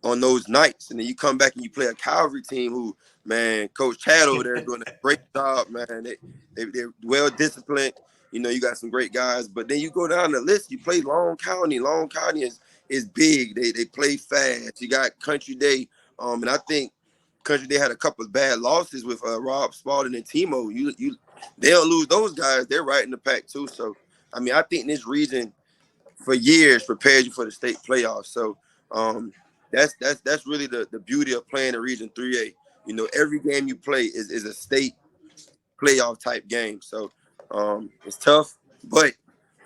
on those nights. And then you come back and you play a Calvary team who, man, Coach Chad over there is doing a great job, man. They're well-disciplined. You got some great guys. But then you go down the list, you play Long County. Long County is big. They play fast. You got Country Day. And I think Country Day had a couple of bad losses with Rob Spalding and Timo. They don't lose those guys. They're right in the pack, too. So, I mean, I think this region for years prepares you for the state playoffs. So that's really the beauty of playing in Region 3A. Every game you play is a state playoff type game. So it's tough, but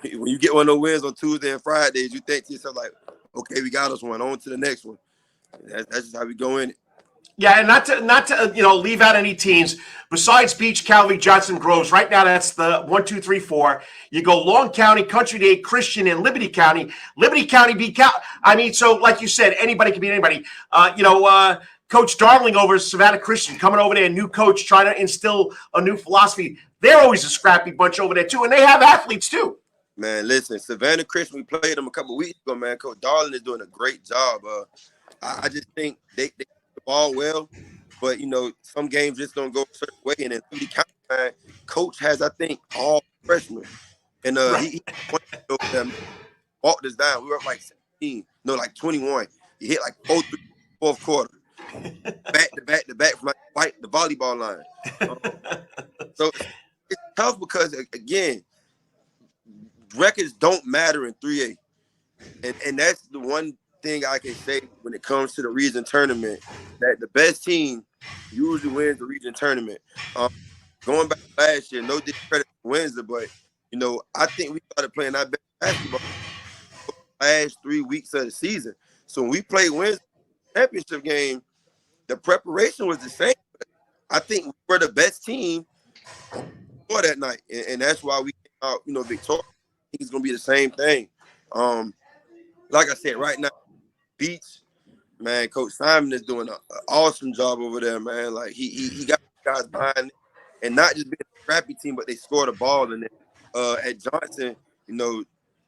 when you get one of those wins on Tuesday and Fridays, you think to yourself like, okay, we got us one, on to the next one. That's just how we go in it. Yeah, and not to leave out any teams besides Beach, Calvary, Johnson, Groves. Right now, that's the 1, 2, 3, 4. You go Long County, Country Day, Christian, and Liberty County. Liberty County beat so like you said, anybody can beat anybody. Coach Darling over Savannah Christian coming over there, new coach trying to instill a new philosophy. They're always a scrappy bunch over there too, and they have athletes too. Man, listen, Savannah Christian, we played them a couple of weeks ago. Man, Coach Darling is doing a great job. I just think they ball well, but some games just don't go a certain way. And then Liberty County, man, coach has, I think, all freshmen, and he walked us down. We were up like 21. He hit like 4-3 fourth quarter, back to back from like the volleyball line. So it's tough because again, records don't matter in 3A, and that's the one thing I can say when it comes to the region tournament, that the best team usually wins the region tournament. Going back last year, no discredit to Wednesday, but I think we started playing our best basketball last 3 weeks of the season. So when we played Wednesday championship game, the preparation was the same. I think we were the best team for that night, and that's why we came out, victorious, he's gonna be the same thing. Like I said, right now, Beach, man, Coach Simon is doing an awesome job over there, man. Like he got guys behind it, and not just being a crappy team, but they scored a ball in it. At Johnson,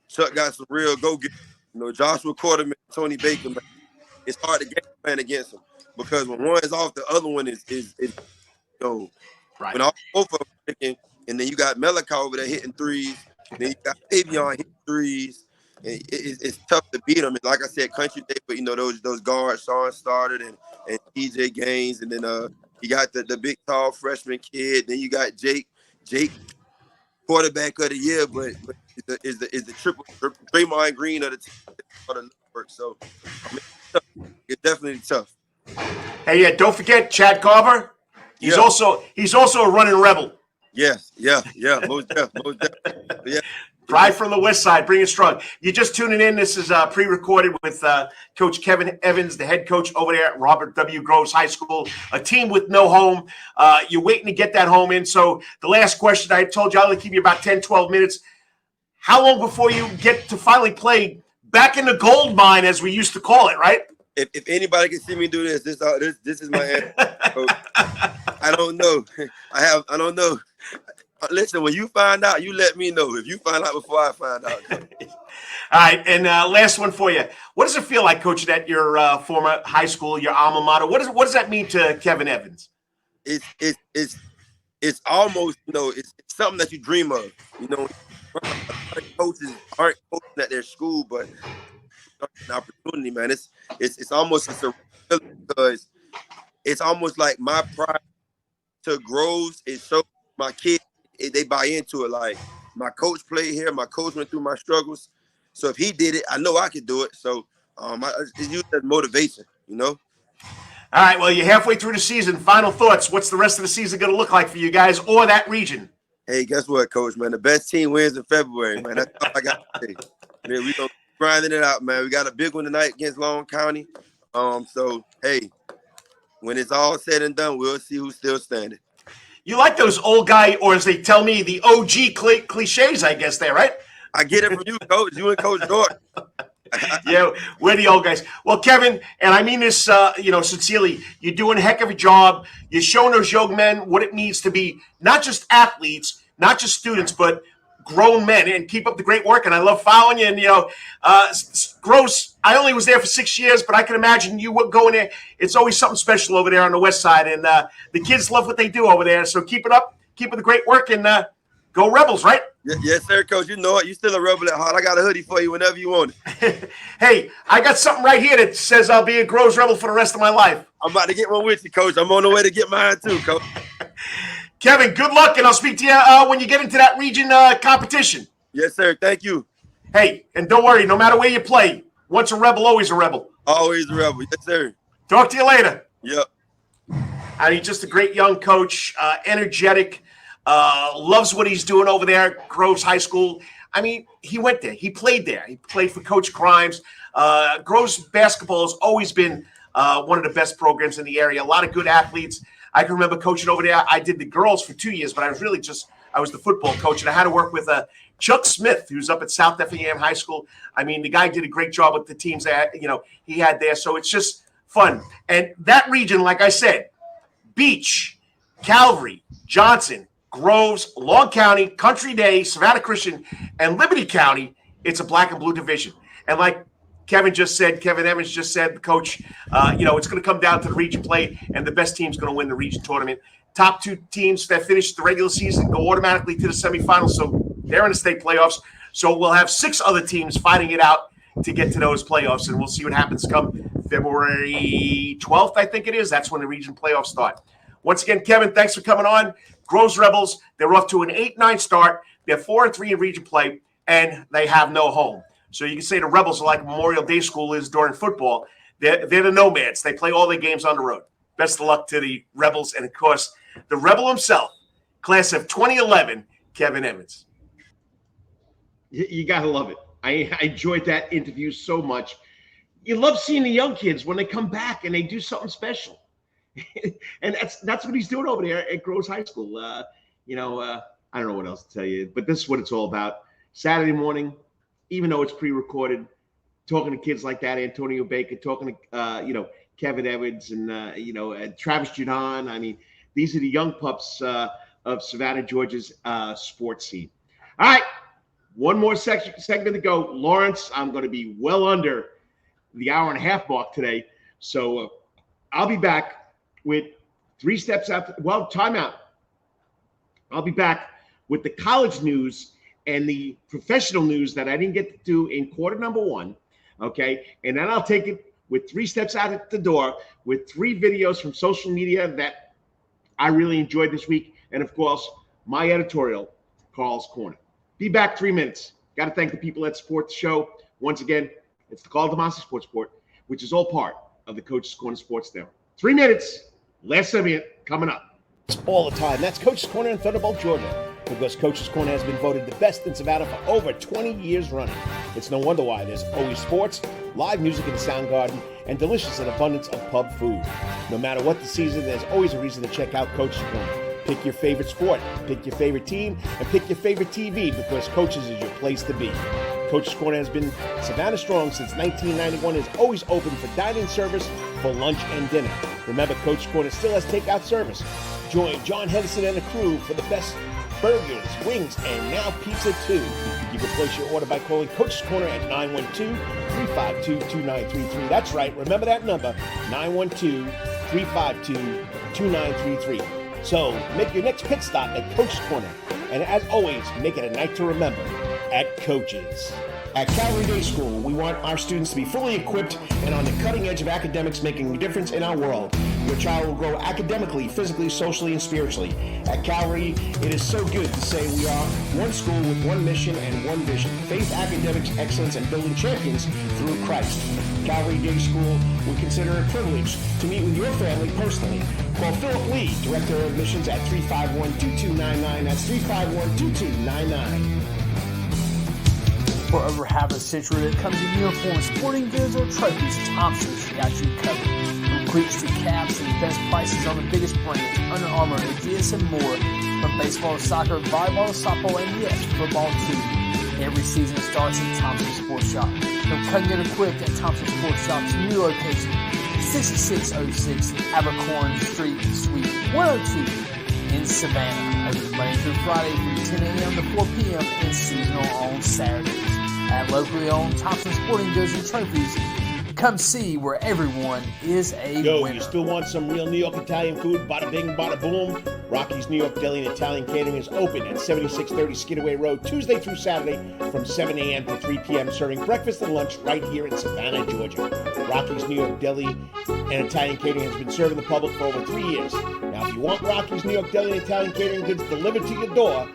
Chuck got some real go-getters. Joshua Quarterman, Tony Baker, man, it's hard to game plan against them because when one is off, the other one is right. When both of them are picking, and then you got Melika over there hitting threes, then you got Avion hitting threes. And it's tough to beat them. And like I said, Country Day, but those guards, Sean Stoddard and TJ Gaines, and then you got the big tall freshman kid. Then you got Jake, quarterback of the year, but is the triple Draymond Green of the team for the network. So it's definitely tough. Hey, yeah, don't forget Chad Carver. He's also a running rebel. Yes, most definitely. Yeah. Drive from the west side, bring it strong. You're just tuning in. This is pre-recorded with Coach Kevin Evans, the head coach over there at Robert W. Groves High School, a team with no home. You're waiting to get that home in. So the last question, I told you I'll keep you about 10, 12 minutes. How long before you get to finally play back in the gold mine, as we used to call it, right? If anybody can see me do this is my answer. I don't know. I don't know. Listen, when you find out, you let me know. If you find out before I find out. All right, and last one for you. What does it feel like coaching at your former high school, your alma mater? What does that mean to Kevin Evans? It's almost it's something that you dream of. Coaches aren't coaching at their school, but an opportunity, man. It's almost a surreal because it's almost like my pride to Groves is so my kids. They buy into it. Like my coach played here, my coach went through my struggles. So if he did it, I know I could do it. So it's used as motivation, All right. Well, you're halfway through the season. Final thoughts. What's the rest of the season going to look like for you guys or that region? Hey, guess what, Coach? Man, the best team wins in February. Man, that's all I got to say. Man, we gonna grinding it out, man. We got a big one tonight against Long County. So hey, when it's all said and done, we'll see who's still standing. You like those old guy, or as they tell me, the OG cliches, I guess, there, right? I get it from you, Coach. You and Coach Jordan. Yeah, we're the old guys. Well, Kevin, and I mean this, sincerely, you're doing a heck of a job. You're showing those young men what it means to be not just athletes, not just students, but grown men, and keep up the great work. And I love following you. And, Gross, I only was there for 6 years, but I can imagine you going there. It's always something special over there on the west side. And the kids love what they do over there. So keep it up. Keep up the great work, and go Rebels, right? Yes, sir, Coach. You know it. You're still a Rebel at heart. I got a hoodie for you whenever you want it. Hey, I got something right here that says I'll be a Groves Rebel for the rest of my life. I'm about to get one with you, Coach. I'm on the way to get mine too, Coach. Kevin, good luck, and I'll speak to you when you get into that region competition. Yes, sir. Thank you. Hey, and don't worry, no matter where you play, once a Rebel, always a Rebel. Always a Rebel. Yes, sir. Talk to you later. Yep. I mean, just a great young coach, energetic, loves what he's doing over there at Groves High School. I mean, he went there. He played there. He played for Coach Grimes. Groves basketball has always been one of the best programs in the area. A lot of good athletes. I can remember coaching over there. I did the girls for 2 years, but I was the football coach, and I had to work with Chuck Smith, who's up at South Effingham High School. I mean, the guy did a great job with the teams that he had there. So it's just fun. And that region, like I said, Beach, Calvary, Johnson, Groves, Long County, Country Day, Savannah Christian, and Liberty County, it's a black and blue division. And like Kevin Evans just said, the coach, it's going to come down to the region play, and the best team's going to win the region tournament. Top two teams that finish the regular season go automatically to the semifinals, so they're in the state playoffs. So we'll have 6 other teams fighting it out to get to those playoffs, and we'll see what happens come February 12th, I think it is. That's when the region playoffs start. Once again, Kevin, thanks for coming on. Groves Rebels, they're off to an 8-9 start. They're 4-3 in region play, and they have no home. So you can say the Rebels are like Memorial Day School is during football. They're the nomads. They play all their games on the road. Best of luck to the Rebels. And, of course, the Rebel himself, class of 2011, Kevin Evans. You got to love it. I enjoyed that interview so much. You love seeing the young kids when they come back and they do something special. And that's what he's doing over there at Groves High School. I don't know what else to tell you, but this is what it's all about. Saturday morning, even though it's pre-recorded, talking to kids like that, Antonio Baker, talking to Kevin Edwards and Travis Jaudon. I mean, these are the young pups of Savannah, Georgia's sports scene. All right, one more segment to go. Lawrence, I'm going to be well under the hour and a half mark today, so I'll be back with 3 steps after. Well, timeout. I'll be back with the college news and the professional news that I didn't get to do in quarter number 1. Okay, and then I'll take it with 3 steps out at the door with 3 videos from social media that I really enjoyed this week, and of course, my editorial, Karl's Corner. Be back 3 minutes. Got to thank the people that support the show. Once again, it's the Karl DeMasi Sports Report, which is all part of the Coach's Corner Sports Network. 3 minutes, last segment coming up. All the time. That's Coach's Corner in Thunderbolt, Georgia. Because Coach's Corner has been voted the best in Savannah for over 20 years running. It's no wonder why there's always sports, live music in the sound garden, and delicious and abundance of pub food. No matter what the season, there's always a reason to check out Coach's Corner. Pick your favorite sport, pick your favorite team, and pick your favorite TV because Coach's is your place to be. Coach's Corner has been Savannah strong since 1991 and is always open for dine-in service for lunch and dinner. Remember, Coach's Corner still has takeout service. Join John Henderson and the crew for the best burgers, wings, and now pizza too. You can place your order by calling Coach's Corner at 912-352-2933. That's right, remember that number, 912-352-2933. So make your next pit stop at Coach's Corner. And as always, make it a night to remember at Coach's. At Calvary Day School, we want our students to be fully equipped and on the cutting edge of academics, making a difference in our world. Your child will grow academically, physically, socially, and spiritually. At Calvary, it is so good to say we are one school with one mission and one vision: faith, academics, excellence, and building champions through Christ. Calvary Day School, we consider it a privilege to meet with your family personally. Call Philip Lee, Director of Admissions, at 351-2299. That's 351-2299. For over half a century, when it comes to uniforms, sporting goods, or trophies, Thompson's got you covered. From cleats to caps and the best prices on the biggest brands, Under Armour, Adidas, and more. From baseball to soccer, volleyball to softball, and yes, football too. Every season starts at Thompson Sports Shop. From cutting and equipped at Thompson Sports Shop's new location, 6606 Abercorn Street, Suite 102 in Savannah. Open Monday through Friday from 10 a.m. to 4 p.m. and seasonal on Saturdays. At locally owned Thompson Sporting Goods and Trophies, come see where everyone is a winner. You still want some real New York Italian food? Bada bing, bada boom. Rocky's New York Deli and Italian Catering is open at 7630 Skidaway Road, Tuesday through Saturday from 7 a.m. to 3 p.m., serving breakfast and lunch right here in Savannah, Georgia. Rocky's New York Deli and Italian Catering has been serving the public for over 3 years. Now, if you want Rocky's New York Deli and Italian Catering goods delivered to your door,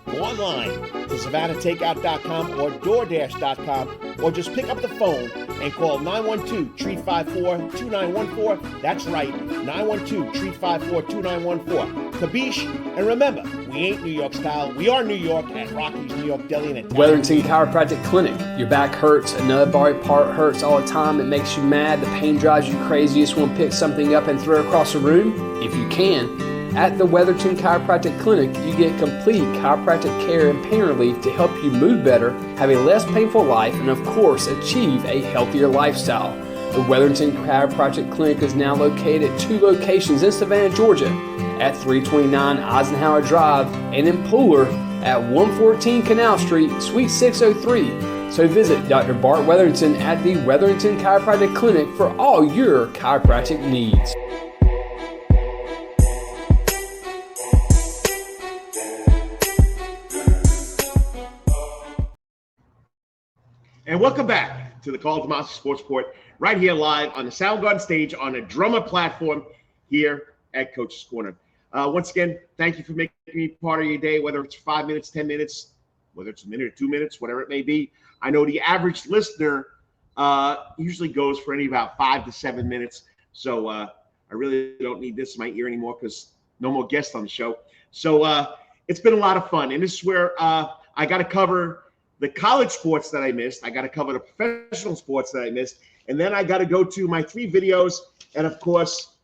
go online to SavannahTakeout.com or DoorDash.com, or just pick up the phone and call 912-354-2914. That's right, 912-354-2914. Kabish, and remember, we ain't New York style. We are New York at Rocky's New York Deli and Italian. Wetherington Chiropractic Clinic. Your back hurts, another body part hurts all the time. It makes you mad. The pain drives you crazy. You just want to pick something up and throw it across the room? If you can. At the Wetherington Chiropractic Clinic, you get complete chiropractic care and pain relief to help you move better, have a less painful life, and of course, achieve a healthier lifestyle. The Wetherington Chiropractic Clinic is now located at 2 locations in Savannah, Georgia, at 329 Eisenhower Drive and in Pooler at 114 Canal Street, Suite 603. So visit Dr. Bart Wetherington at the Wetherington Chiropractic Clinic for all your chiropractic needs. And welcome back to the Karl DeMasi Sports Report, right here live on the Soundgarden stage on a drummer platform here at Coach's Corner. Once again, thank you for making me part of your day, whether it's 5 minutes, 10 minutes, whether it's a minute or 2 minutes, whatever it may be. I know the average listener usually goes for about 5 to 7 minutes. So I really don't need this in my ear anymore because no more guests on the show. So it's been a lot of fun. And this is where I got to cover the college sports that I missed. I got to cover the professional sports that I missed. And then I got to go to my 3 videos. And, of course,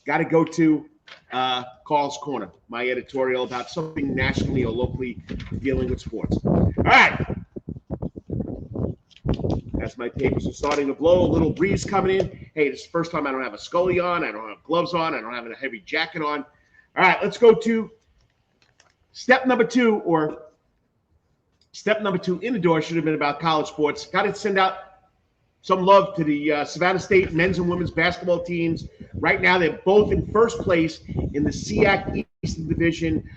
got to go to Carl's Corner, my editorial about something nationally or locally dealing with sports. All right. As my papers are starting to blow, a little breeze coming in. Hey, this is the first time I don't have a Scully on. I don't have gloves on. I don't have a heavy jacket on. All right, let's go to step number two in the door. Should have been about college sports. Got to send out some love to the Savannah State men's and women's basketball teams. Right now, they're both in first place in the SEAC Eastern Division.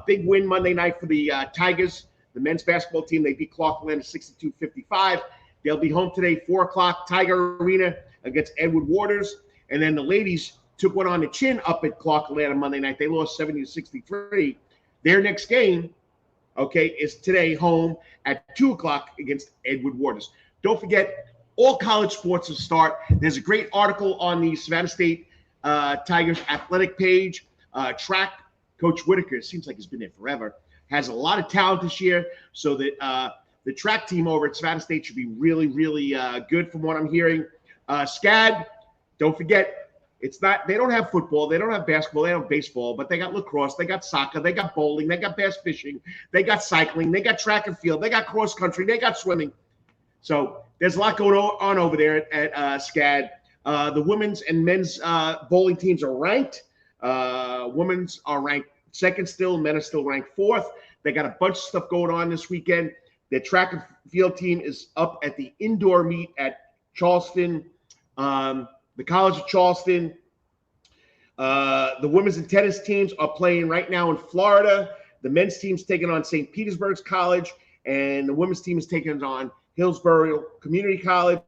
Big win Monday night for the Tigers, the men's basketball team. They beat Clark Atlanta 62-55. They'll be home today, 4 o'clock, Tiger Arena against Edward Waters. And then the ladies took one on the chin up at Clark Atlanta Monday night. They lost 70-63. Their next game, okay, is today home at 2 o'clock against Edward Waters. Don't forget, all college sports will start. There's a great article on the Savannah State Tigers athletic page. Track, Coach Whitaker, it seems like he's been there forever, has a lot of talent this year. So that the track team over at Savannah State should be really, really good from what I'm hearing. SCAD, don't forget, they don't have football, they don't have basketball, they don't have baseball, but they got lacrosse, they got soccer, they got bowling, they got bass fishing, they got cycling, they got track and field, they got cross country, they got swimming. So there's a lot going on over there at SCAD. The women's and men's bowling teams are ranked. Women's are ranked second still, men are still ranked fourth. They got a bunch of stuff going on this weekend. Their track and field team is up at the indoor meet at Charleston, the College of Charleston. The women's and tennis teams are playing right now in Florida. The men's team's taking on St. Petersburg's College, and the women's team is taking on Hillsborough Community College.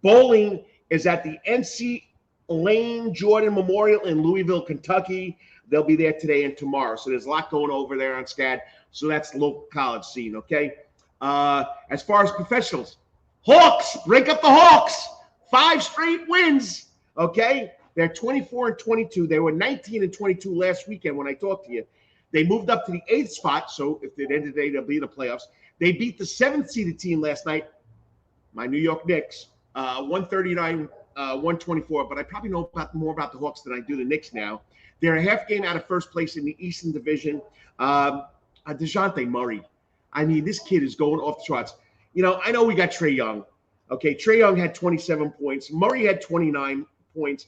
Bowling is at the NC Lane Jordan Memorial in Louisville, Kentucky. They'll be there today and tomorrow. So there's a lot going over there on SCAD. So that's the local college scene, okay? As far as professionals, Hawks, break up the Hawks. 5 straight wins, okay? They're 24-22. They were 19-22 last weekend when I talked to you. They moved up to the 8th spot, so if at the end of the day, they'll be in the playoffs. They beat the 7th-seeded team last night, my New York Knicks, 139-124, but I probably know more about the Hawks than I do the Knicks now. They're a half game out of first place in the Eastern Division. DeJounte Murray, I mean, this kid is going off the charts. You know, I know we got Trae Young. Okay, Trae Young had 27 points. Murray had 29 points.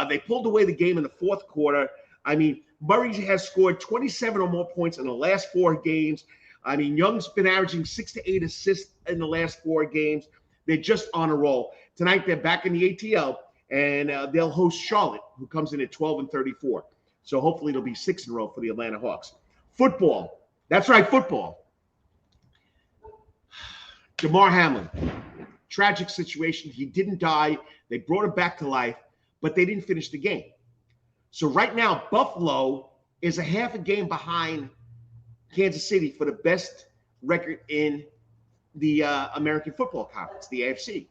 They pulled away the game in the fourth quarter. I mean, Murray has scored 27 or more points in the last 4 games. I mean, Young's been averaging 6 to 8 assists in the last 4 games. They're just on a roll. Tonight, they're back in the ATL, and they'll host Charlotte, who comes in at 12-34. So hopefully it'll be 6 in a row for the Atlanta Hawks. Football. That's right, football. Damar Hamlin. Tragic situation. He didn't die. They brought him back to life, but they didn't finish the game. So right now, Buffalo is a half a game behind Kansas City for the best record in the American Football Conference, the AFC.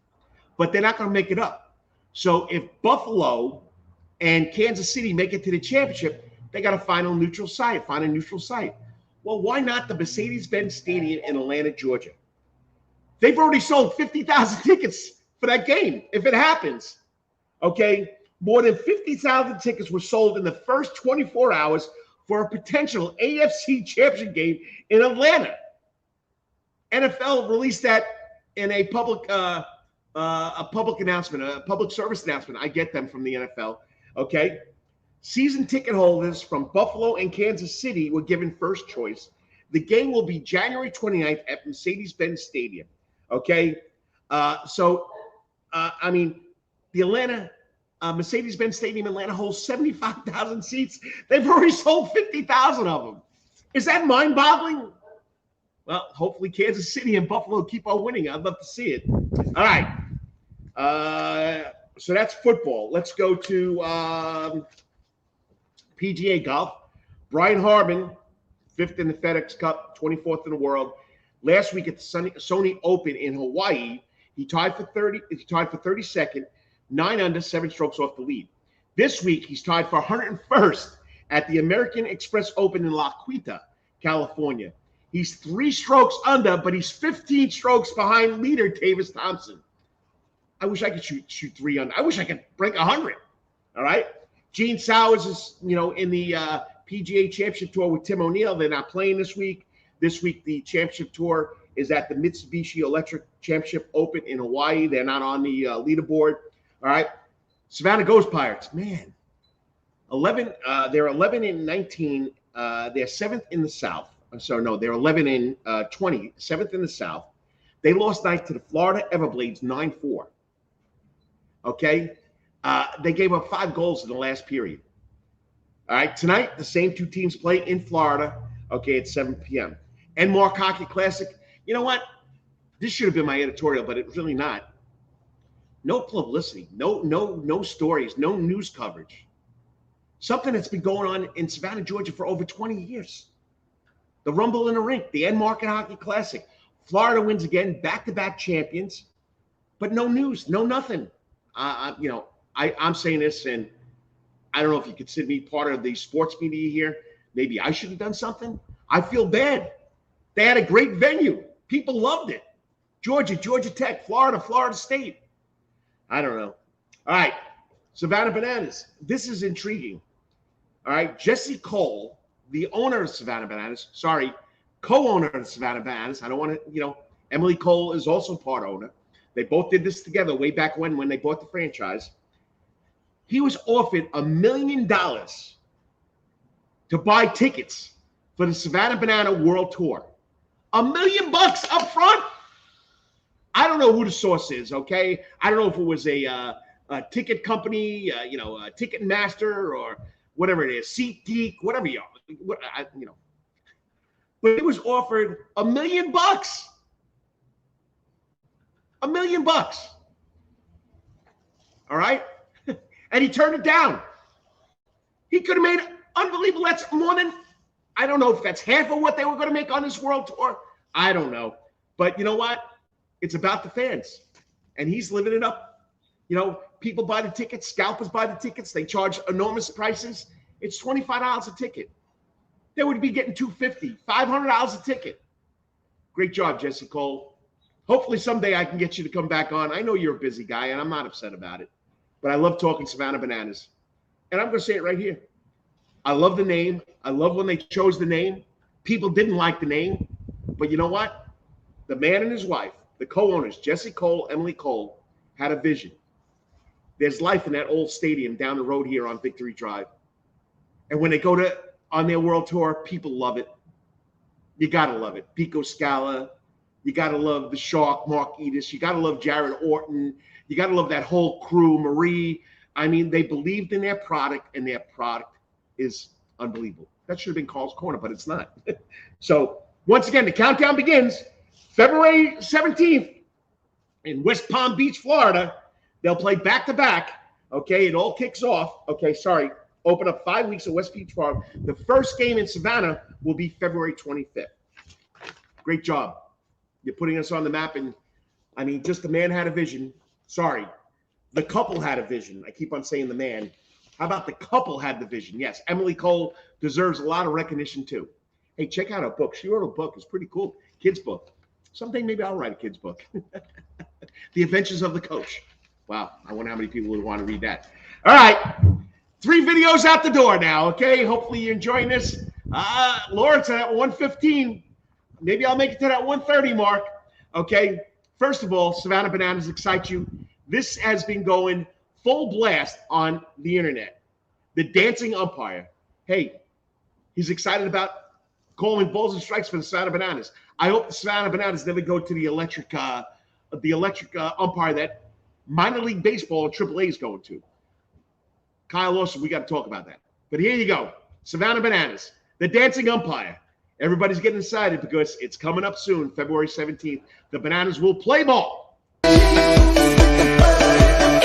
But they're not going to make it up. So if Buffalo and Kansas City make it to the championship, they got to find a neutral site. Well, why not the Mercedes-Benz Stadium in Atlanta, Georgia? They've already sold 50,000 tickets for that game, if it happens. Okay? More than 50,000 tickets were sold in the first 24 hours for a potential AFC championship game in Atlanta. NFL released that in a public announcement, a public service announcement. I get them from the NFL. Okay? Season ticket holders from Buffalo and Kansas City were given first choice. The game will be January 29th at Mercedes-Benz Stadium. Okay? I mean, the Atlanta Mercedes-Benz Stadium in Atlanta holds 75,000 seats. They've already sold 50,000 of them. Is that mind-boggling? Well, hopefully Kansas City and Buffalo keep on winning. I'd love to see it. All right. So that's football. Let's go to PGA golf. Brian Harman, 5th in the FedEx Cup, 24th in the world. Last week at the Sony Open in Hawaii, he tied for 32nd, 9 under, 7 strokes off the lead. This week, he's tied for 101st at the American Express Open in La Quinta, California. He's 3 strokes under, but he's 15 strokes behind leader Tavis Thompson. I wish I could shoot 3 under. I wish I could break 100. All right. Gene Sowers is, in the PGA Championship Tour with Tim O'Neill. They're not playing this week. This week, the championship tour is at the Mitsubishi Electric Championship Open in Hawaii. They're not on the leaderboard. All right. Savannah Ghost Pirates, man. 11. They're 11-19. They're 7th in the South. So no, they're 11-20, 7th in the South. They lost night to the Florida Everblades 9-4. Okay. They gave up 5 goals in the last period. All right. Tonight, the same 2 teams play in Florida. Okay, at 7 p.m. Enmark Hockey Classic. You know what? This should have been my editorial, but it's really not. No publicity, no stories, no news coverage. Something that's been going on in Savannah, Georgia for over 20 years. The Rumble in the Rink, the Enmark Hockey Classic. Florida wins again, back-to-back champions, but no news, no nothing. I'm saying this, and I don't know if you consider me part of the sports media here. Maybe I should have done something. I feel bad. They had a great venue. People loved it. Georgia Tech, Florida State. I don't know. All right. Savannah Bananas. This is intriguing. All right. Jesse Cole, the owner of Savannah Bananas, co-owner of Savannah Bananas. I don't want to, Emily Cole is also part owner. They both did this together way back when they bought the franchise. He was offered $1 million to buy tickets for the Savannah Banana World Tour. $1 million up front. I don't know who the source is, okay? I don't know if it was a ticket company, a ticket master or whatever it is, SeatGeek, whatever you are, But it was offered $1 million. $1 million. All right? And he turned it down. He could have made unbelievable. That's more than, I don't know if that's half of what they were going to make on this world tour. I don't know. But you know what? It's about the fans. And he's living it up. People buy the tickets. Scalpers buy the tickets. They charge enormous prices. It's $25 a ticket. They would be getting $250, $500 a ticket. Great job, Jesse Cole. Hopefully someday I can get you to come back on. I know you're a busy guy, and I'm not upset about it. But I love talking Savannah Bananas. And I'm going to say it right here. I love the name. I love when they chose the name. People didn't like the name. But you know what? The man and his wife, the co-owners, Jesse Cole, Emily Cole, had a vision. There's life in that old stadium down the road here on Victory Drive. And when they go on their world tour, people love it. You got to love it. Pico Scala. You got to love the Shark, Mark Edis. You got to love Jared Orton. You got to love that whole crew, Marie. I mean, they believed in their product, and their product is unbelievable. That should have been Carl's Corner, but it's not. So, once again, the countdown begins February 17th in West Palm Beach, Florida. They'll play back-to-back. Okay, it all kicks off. Okay, sorry. Open up 5 weeks at West Beach Farm. The first game in Savannah will be February 25th. Great job. You're putting us on the map. And, I mean, just the man had a vision. Sorry. The couple had a vision. I keep on saying the man. How about the couple had the vision? Yes, Emily Cole deserves a lot of recognition, too. Hey, check out her book. She wrote a book. It's pretty cool. Kids book. Someday maybe I'll write a kid's book. The Adventures of the Coach. Wow. I wonder how many people would want to read that. All right. 3 videos out the door now, okay? Hopefully you're enjoying this. Lawrence at 1:15. Maybe I'll make it to that 1:30 mark, okay? First of all, Savannah Bananas excite you. This has been going full blast on the internet. The dancing umpire. Hey, he's excited about calling balls and strikes for the Savannah Bananas. I hope the Savannah Bananas never go to the electric umpire that minor league baseball and AAA is going to. Kyle Lawson, we got to talk about that. But here you go. Savannah Bananas, the dancing umpire. Everybody's getting excited because it's coming up soon, February 17th. The Bananas will play ball. If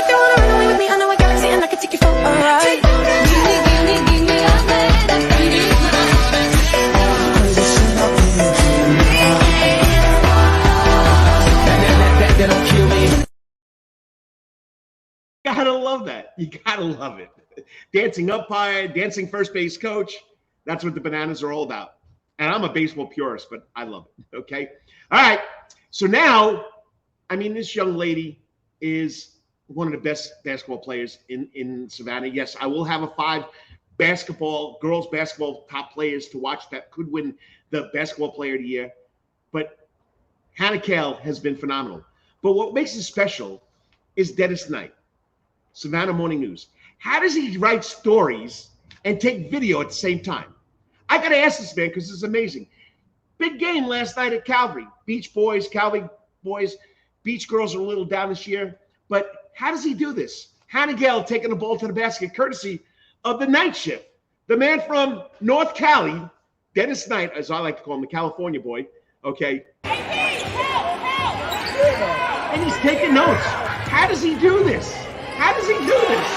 you wanna run away with me, I know a galaxy and I can take you for a ride. Give me a That'll kill me. You gotta love that. You gotta love it. Dancing umpire, dancing first base coach. That's what the Bananas are all about. And I'm a baseball purist, but I love it. Okay. All right. So now, I mean, this young lady is one of the best basketball players in Savannah. Yes, I will have a 5 girls basketball top players to watch that could win the basketball player of the year. But Hannah Kale has been phenomenal. But what makes it special is Dennis Knight, Savannah Morning News. How does he write stories and take video at the same time? I got to ask this man because it's amazing. Big game last night at Calvary. Beach boys, Calvary boys, Beach girls are a little down this year. But how does he do this? Hannah Gale taking the ball to the basket, courtesy of the night shift. The man from North Cali, Dennis Knight, as I like to call him, the California boy, okay? And he's taking notes. How does he do this? How does he do this?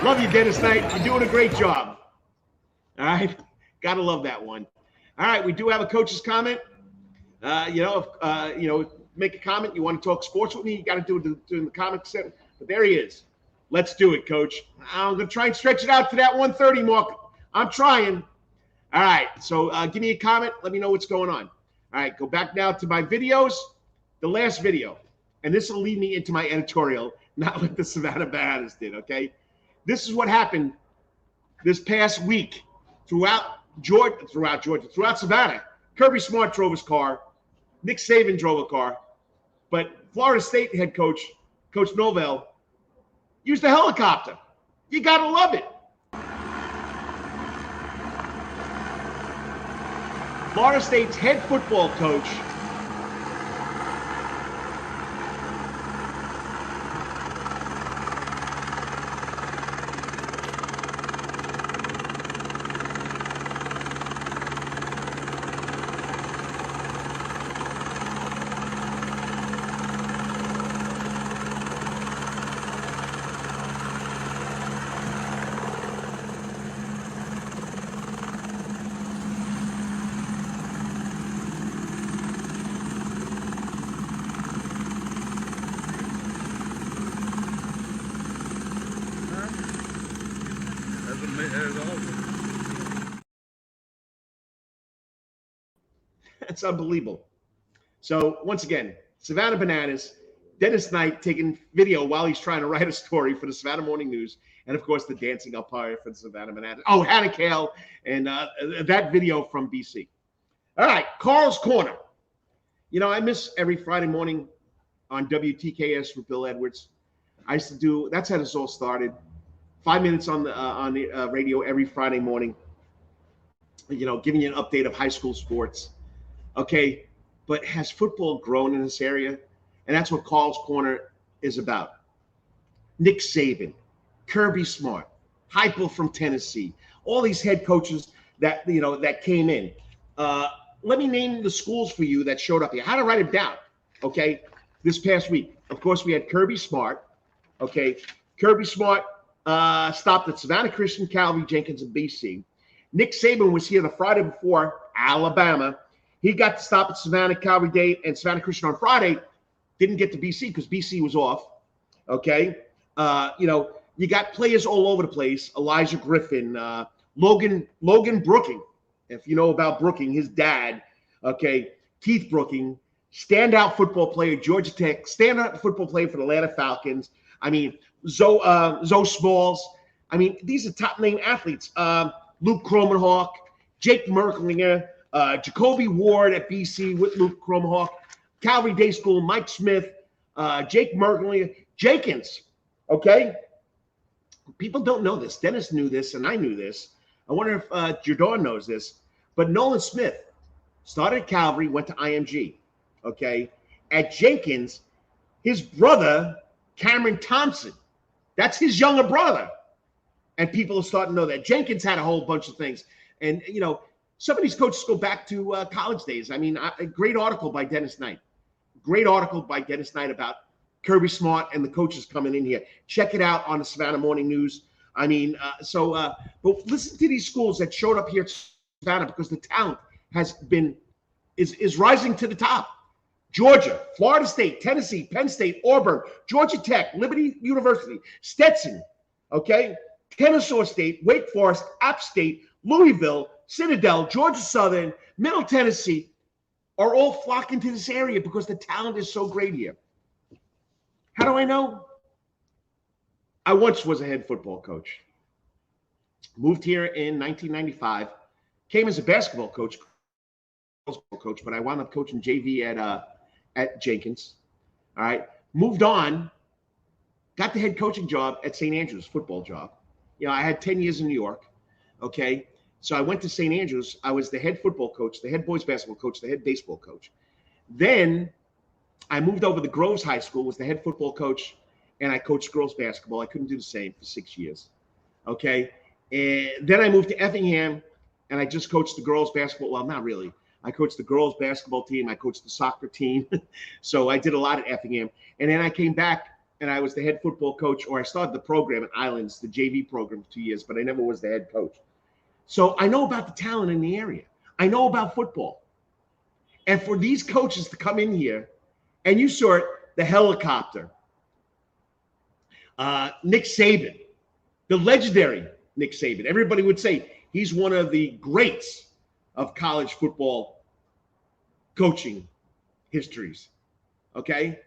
Love you, Dennis Knight. You're doing a great job. All right? Gotta love that one. All right, we do have a coach's comment. Make a comment. You want to talk sports with me, you got to do it in the comment section. But there he is. Let's do it, Coach. I'm going to try and stretch it out to that 1:30 mark. I'm trying. All right, so give me a comment. Let me know what's going on. All right, go back now to my videos, the last video. And this will lead me into my editorial, not what the Savannah Bananas did, okay? This is what happened this past week throughout Savannah. Kirby Smart drove his car. Nick Saban drove a car. But Florida State head coach, Coach Novell, used a helicopter. You got to love it. Florida State's head football coach It's unbelievable. So once again, Savannah Bananas, Dennis Knight taking video while he's trying to write a story for the Savannah Morning News, and of course the dancing umpire for the Savannah Bananas. Oh, Hannah Kale, and that video from BC. All right, Carl's Corner. You know, I miss every Friday morning on WTKS with Bill Edwards. I used to do. That's how this all started. 5 minutes on the radio every Friday morning. You know, giving you an update of high school sports. Okay, but has football grown in this area? And that's what Carl's Corner is about. Nick Saban, Kirby Smart, Heupel from Tennessee, all these head coaches that came in. Let me name the schools for you that showed up here. How to write them down? Okay, this past week, of course, we had Kirby Smart. Okay, Kirby Smart stopped at Savannah Christian, Calvary, Jenkins, and BC. Nick Saban was here the Friday before, Alabama. He got to stop at Savannah, Calvary Day, and Savannah Christian on Friday. Didn't get to BC because BC was off. Okay. You got players all over the place. Elijah Griffin, Logan Brooking. If you know about Brooking, his dad. Okay. Keith Brooking, standout football player, Georgia Tech, standout football player for the Atlanta Falcons. I mean, Zoe Smalls. I mean, these are top name athletes. Luke Kromenhawk, Jake Merklinger, Jacoby Ward at BC with Luke Kromenhawk, Calvary Day School, Mike Smith, Jake Merklinger, Jenkins. Okay? People don't know this. Dennis knew this, and I knew this. I wonder if Jaudon knows this. But Nolan Smith started at Calvary, went to IMG. Okay? At Jenkins, his brother, Cameron Thompson, that's his younger brother. And people are starting to know that. Jenkins had a whole bunch of things. And, some of these coaches go back to college days. I mean, a great article by Dennis Knight. Great article by Dennis Knight about Kirby Smart and the coaches coming in here. Check it out on the Savannah Morning News. I mean, but listen to these schools that showed up here at Savannah because the talent is rising to the top. Georgia, Florida State, Tennessee, Penn State, Auburn, Georgia Tech, Liberty University, Stetson, okay, Kennesaw State, Wake Forest, App State, Louisville, Citadel, Georgia Southern, Middle Tennessee are all flocking to this area because the talent is so great here. How do I know? I once was a head football coach. Moved here in 1995. Came as a basketball coach, but I wound up coaching JV at Jenkins. All right. Moved on. Got the head coaching job at St. Andrews, football job. You know, I had 10 years in New York. Okay. So I went to St. Andrews. I was the head football coach, the head boys basketball coach, the head baseball coach. Then I moved over to Groves High School, was the head football coach, and I coached girls basketball. I couldn't do the same for 6 years. Okay. And then I moved to Effingham, and I just coached the girls basketball. Well, not really. I coached the girls basketball team. I coached the soccer team. So I did a lot at Effingham. And then I came back, and I was the head football coach, or I started the program at Islands, the JV program, for 2 years, but I never was the head coach. So I know about the talent in the area. I know about football. And for these coaches to come in here, and you saw it, the helicopter, Nick Saban, the legendary Nick Saban. Everybody would say he's one of the greats of college football coaching histories. Okay?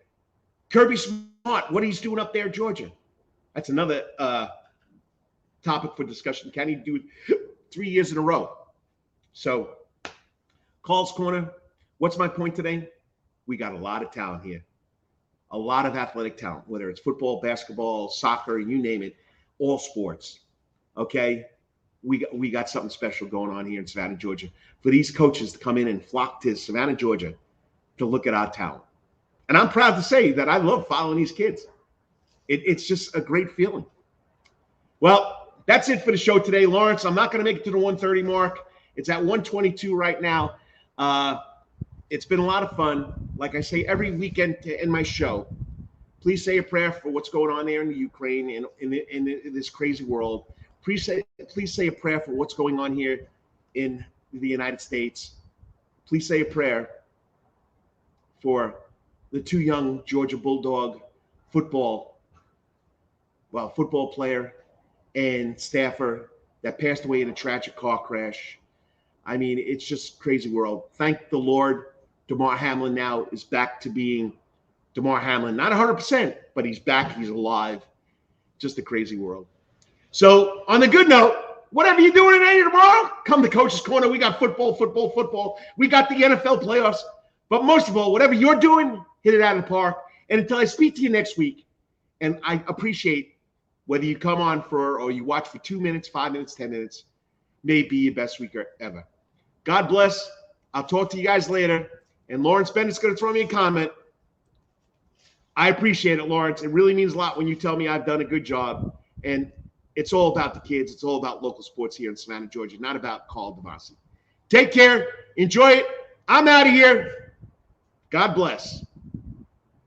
Kirby Smart, what he's doing up there in Georgia. That's another topic for discussion. Can he do it 3 years in a row? So, Carl's Corner, what's my point today? We got a lot of talent here. A lot of athletic talent, whether it's football, basketball, soccer, you name it, all sports. Okay? We got something special going on here in Savannah, Georgia. For these coaches to come in and flock to Savannah, Georgia to look at our talent. And I'm proud to say that I love following these kids. It's just a great feeling. Well, that's it for the show today, Lawrence. I'm not going to make it to the 1:30 mark. It's at 1:22 right now. It's been a lot of fun. Like I say every weekend to end my show, please say a prayer for what's going on there in the Ukraine and in this crazy world. Please say a prayer for what's going on here in the United States. Please say a prayer for the two young Georgia Bulldog football player and staffer that passed away in a tragic car crash. I mean, it's just crazy world. Thank the Lord. Damar Hamlin now is back to being Damar Hamlin. Not 100%, but he's back. He's alive. Just a crazy world. So on the good note, whatever you're doing today or tomorrow, come to Coach's Corner. We got football. We got the NFL playoffs. But most of all, whatever you're doing, hit it out of the park. And until I speak to you next week, and I appreciate whether you come on or you watch for 2 minutes, 5 minutes, 10 minutes, may be your best week ever. God bless. I'll talk to you guys later. And Lawrence Bennett's going to throw me a comment. I appreciate it, Lawrence. It really means a lot when you tell me I've done a good job. And it's all about the kids. It's all about local sports here in Savannah, Georgia, not about Karl DeMasi. Take care. Enjoy it. I'm out of here. God bless.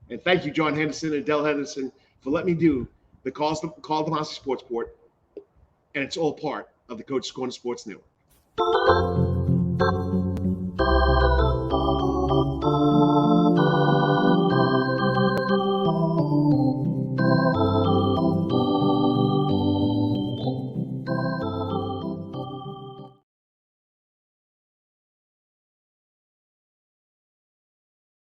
And thank you, John Henderson and Del Henderson, for letting me do the Karl DeMasi Sports Report. And it's all part of the Coach's Corner Sports Network.